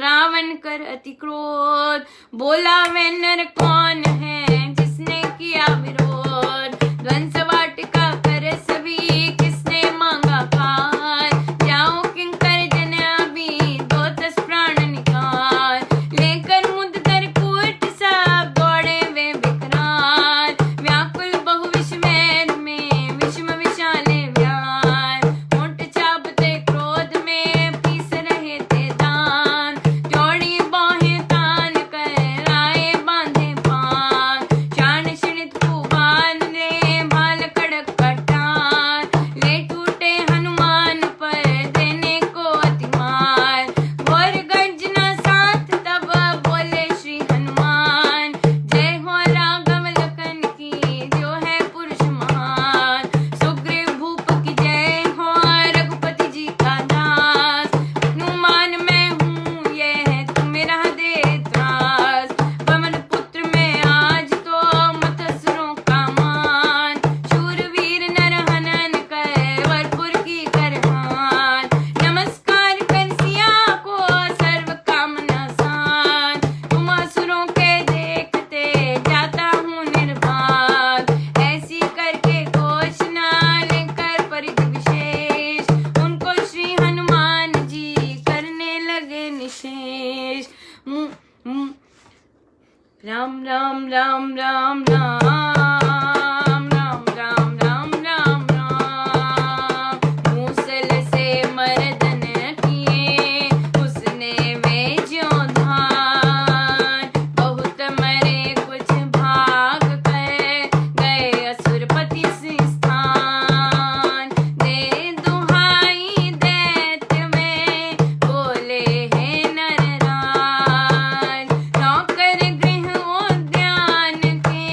रावण कर अति क्रोध, बोला वह नर कौन है जिसने किया विरोध, ध्वंस वाटिका कर सभी किसने मांगा काल, जाओ किंकर जन अभी दो 10 प्राण निकाल, लेकर मुद कर कूट सब दौड़े वे विकराल, व्याकुल बहु विष मैर में विषम विशाले व्याल, होंठ चापते क्रोध में पीस रहे थे दान, जोड़ी बाहें तान कर आए बांधे पान, शान क्षणित कुबान ने भाल कड़क कटार, ले टूटे हनुमान पर देने को अतिमार, घोर गर्जना साथ तब बोले श्री हनुमान, जय हो राघव लखन की जो है पुरुष महान, सुग्रीव भूप की जय हो रघुपति जी का दास, हनुमान मैं हूँ ये है तू मेरा दे त्रास, पवन पुत्र में आज तो मत असुरों का मान, शूरवीर नर हनन कर वरपुर की करहान, नमस्कार कर सिया को सर्व कामना सान, तुम असुरों के देखते जाता हूँ निर्बाध, ऐसी करके घोषणा लेकर परिधि विशेष, उनको श्री हनुमान जी करने लगे निशेष। राम राम राम राम राम राम राम राम राम राम, मूसल से मर्दन किए उसने वे ज्यों धान, बहुत मरे कुछ भाग कर गए असुरपति स्थान, दे दुहाई दैत्य में बोले हे नरराज, नौकर गृह उद्यान के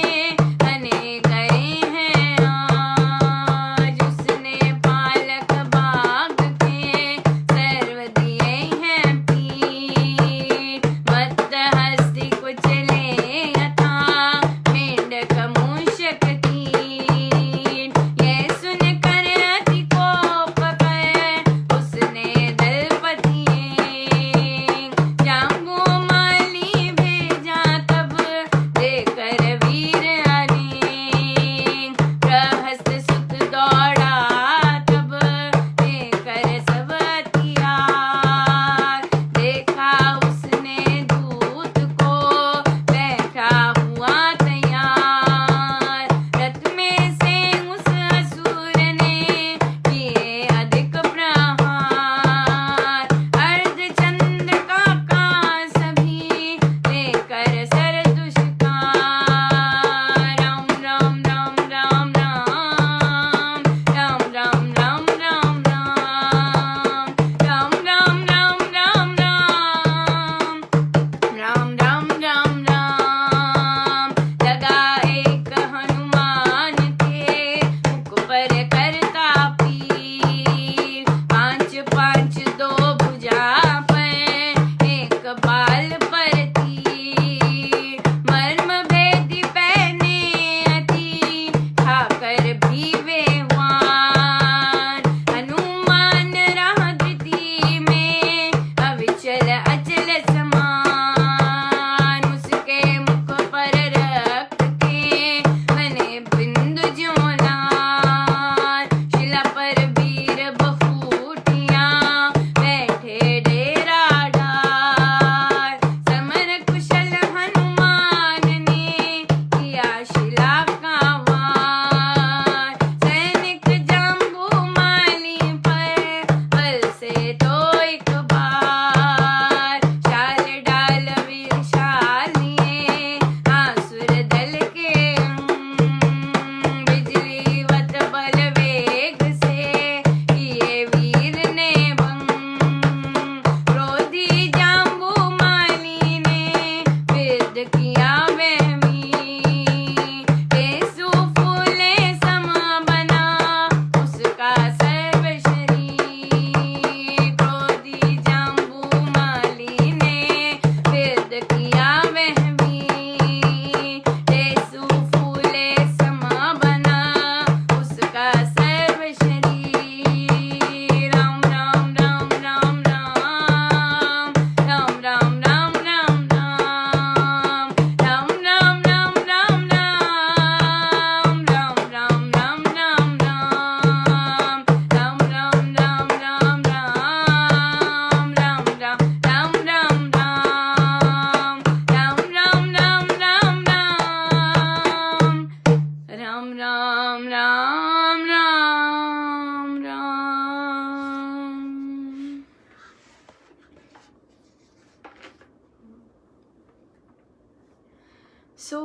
सो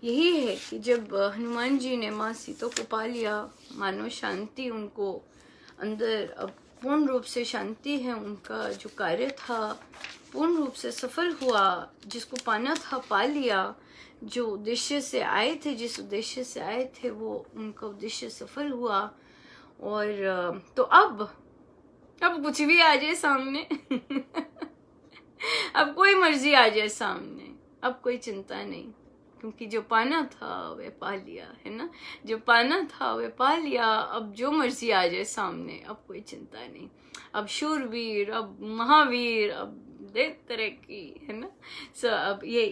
यही है कि जब हनुमान जी ने माँ सीता को पा लिया, मानो शांति उनको अंदर अब पूर्ण रूप से शांति है, उनका जो कार्य था पूर्ण रूप से सफल हुआ, जिसको पाना था पा लिया, जो उद्देश्य से आए थे, जिस उद्देश्य से आए थे वो उनका उद्देश्य सफल हुआ। और तो अब कुछ भी आ जाए सामने अब कोई मर्जी आ जाए सामने, अब कोई चिंता नहीं, क्योंकि जो पाना था वह पा लिया है ना, जो पाना था वह पा लिया। अब जो मर्जी आ जाए सामने, अब कोई चिंता नहीं, अब शूरवीर, अब महावीर, अब देख तरह की है ना। अब ये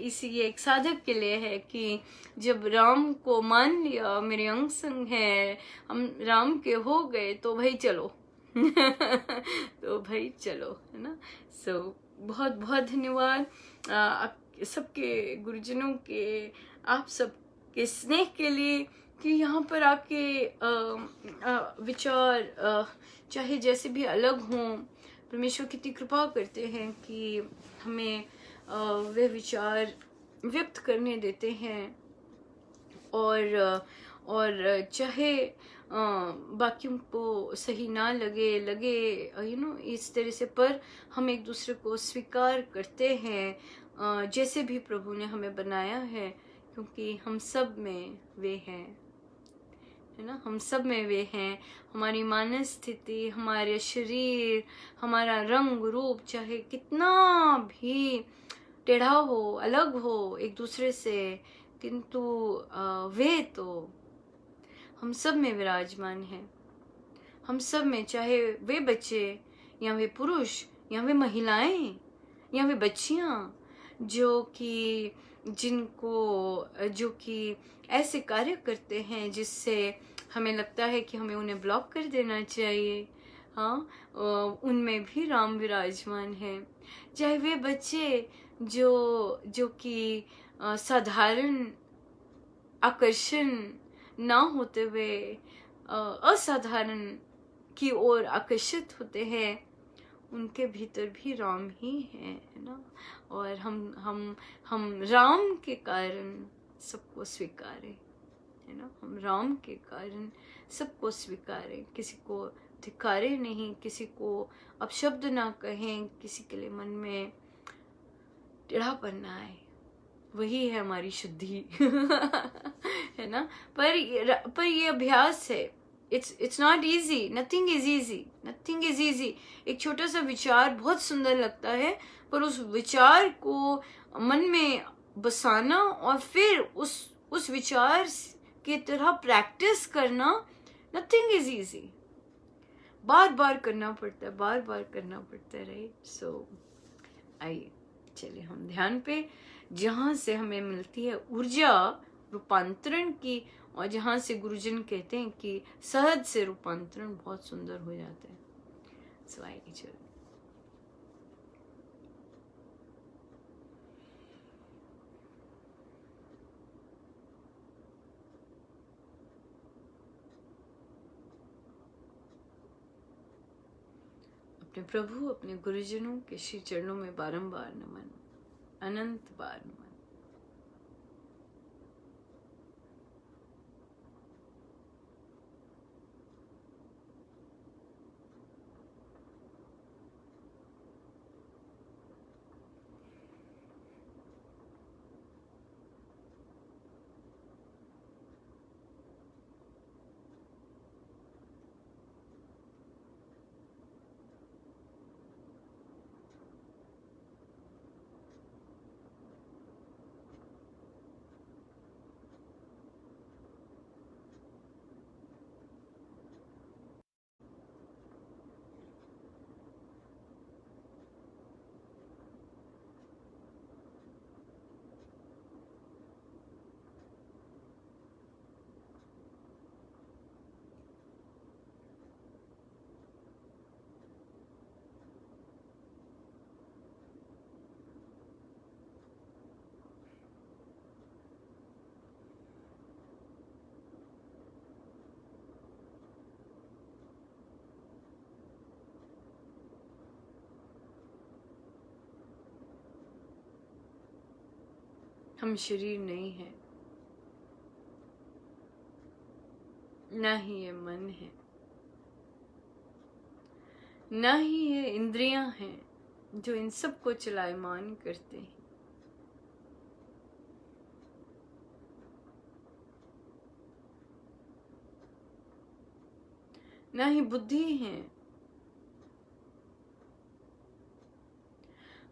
एक साधक के लिए है कि जब राम को मान लिया, मेरे अंग संग है, हम राम के हो गए, तो भाई चलो तो भाई चलो, है ना। बहुत बहुत धन्यवाद सबके गुरुजनों के, आप सबके स्नेह के लिए कि यहाँ पर आके विचार चाहे जैसे भी अलग हों, परमेश्वर कितनी कृपा करते हैं कि हमें वे विचार व्यक्त करने देते हैं। और चाहे बाकियों को सही ना लगे इस तरह से, पर हम एक दूसरे को स्वीकार करते हैं जैसे भी प्रभु ने हमें बनाया है, क्योंकि हम सब में वे हैं, है ना, हम सब में वे हैं। हमारी मानस स्थिति, हमारे शरीर, हमारा रंग रूप चाहे कितना भी टेढ़ा हो, अलग हो एक दूसरे से, किंतु वे तो हम सब में विराजमान हैं। हम सब में, चाहे वे बच्चे या वे पुरुष या वे महिलाएं या वे बच्चियां, जो कि ऐसे कार्य करते हैं जिससे हमें लगता है कि हमें उन्हें ब्लॉक कर देना चाहिए, हाँ, उनमें भी राम विराजमान है। चाहे वे बच्चे जो कि साधारण आकर्षण ना होते हुए असाधारण की ओर आकर्षित होते हैं, उनके भीतर भी राम ही है ना। और हम राम के कारण सबको स्वीकारें, है ना, हम राम के कारण सबको स्वीकारें, किसी को धिक्कारे नहीं, किसी को अपशब्द ना कहें, किसी के लिए मन में टेढ़ापन ना आए, वही है हमारी शुद्धि है ना। पर ये अभ्यास है, it's not easy, nothing is easy. एक छोटा सा विचार बहुत सुंदर लगता है, पर उस विचार को मन में बसाना और फिर उस विचार की तरह प्रैक्टिस करना, नथिंग इज इजी। बार बार करना पड़ता है, राइट। सो आइए चलिए हम ध्यान पे, जहाँ से हमें मिलती है ऊर्जा रूपांतरण की, और जहाँ से गुरुजन कहते हैं कि सहज से रूपांतरण बहुत सुंदर हो जाता है। सो आइए चलिए। अपने प्रभु, अपने गुरुजनों के श्री चरणों में बारंबार नमन, अनंत बार नमन। हम शरीर नहीं है, ना ही ये मन है, ना ही ये इंद्रियां हैं जो इन सब को चलायमान करते हैं। ना ही बुद्धि है।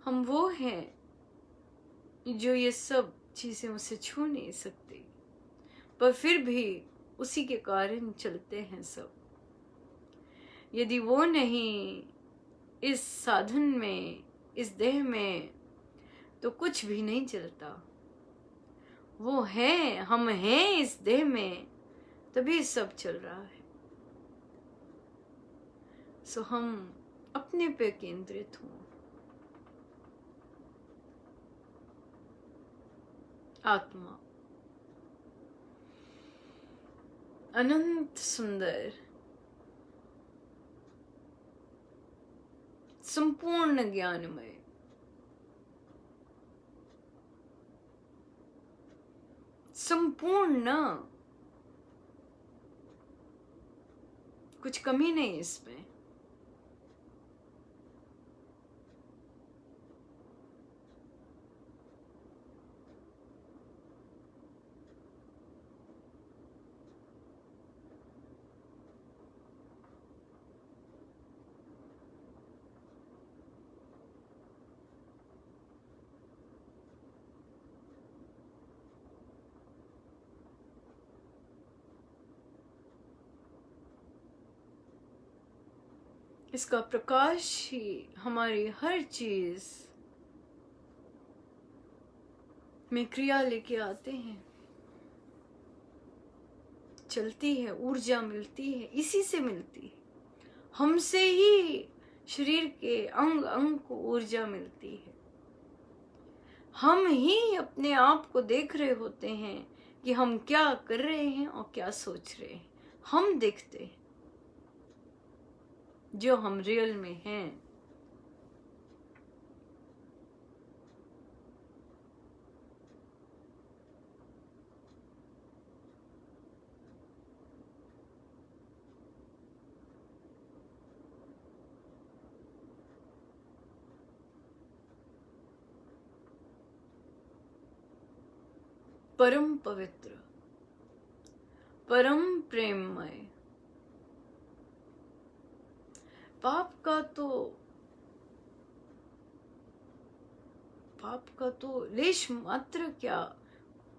हम वो हैं जो ये सब चीजें उसे छू नहीं सकते, पर फिर भी उसी के कारण चलते हैं सब। यदि वो नहीं इस साधन में, इस देह में, तो कुछ भी नहीं चलता। वो है, हम हैं इस देह में, तभी सब चल रहा है। सो हम अपने पे केंद्रित हों। आत्मा अनंत सुंदर, संपूर्ण ज्ञानमय, संपूर्ण, कुछ कमी नहीं इसमें। इसका प्रकाश ही हमारी हर चीज में क्रिया लेके आते हैं, चलती है, ऊर्जा मिलती है, इसी से मिलती है। हमसे ही शरीर के अंग अंग को ऊर्जा मिलती है। हम ही अपने आप को देख रहे होते हैं कि हम क्या कर रहे हैं और क्या सोच रहे हैं। हम देखते हैं जो हम रियल में हैं। परम पवित्र, परम प्रेममय। पाप का तो लेश मात्र क्या,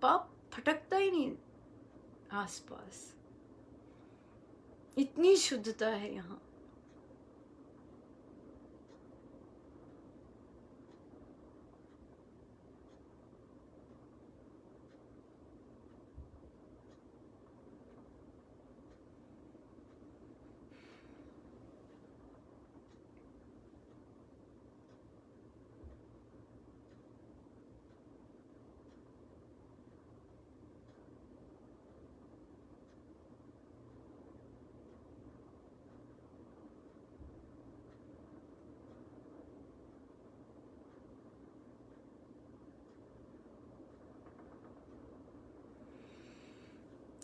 पाप फटकता ही नहीं आसपास। इतनी शुद्धता है यहाँ।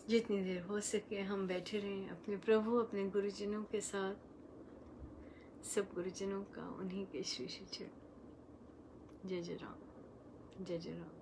जितनी देर हो सके हम बैठे रहें अपने प्रभु, अपने गुरुजनों के साथ। सब गुरुजनों का उन्हीं के श्री श्री चरण। जय जय राम, जय जय राम।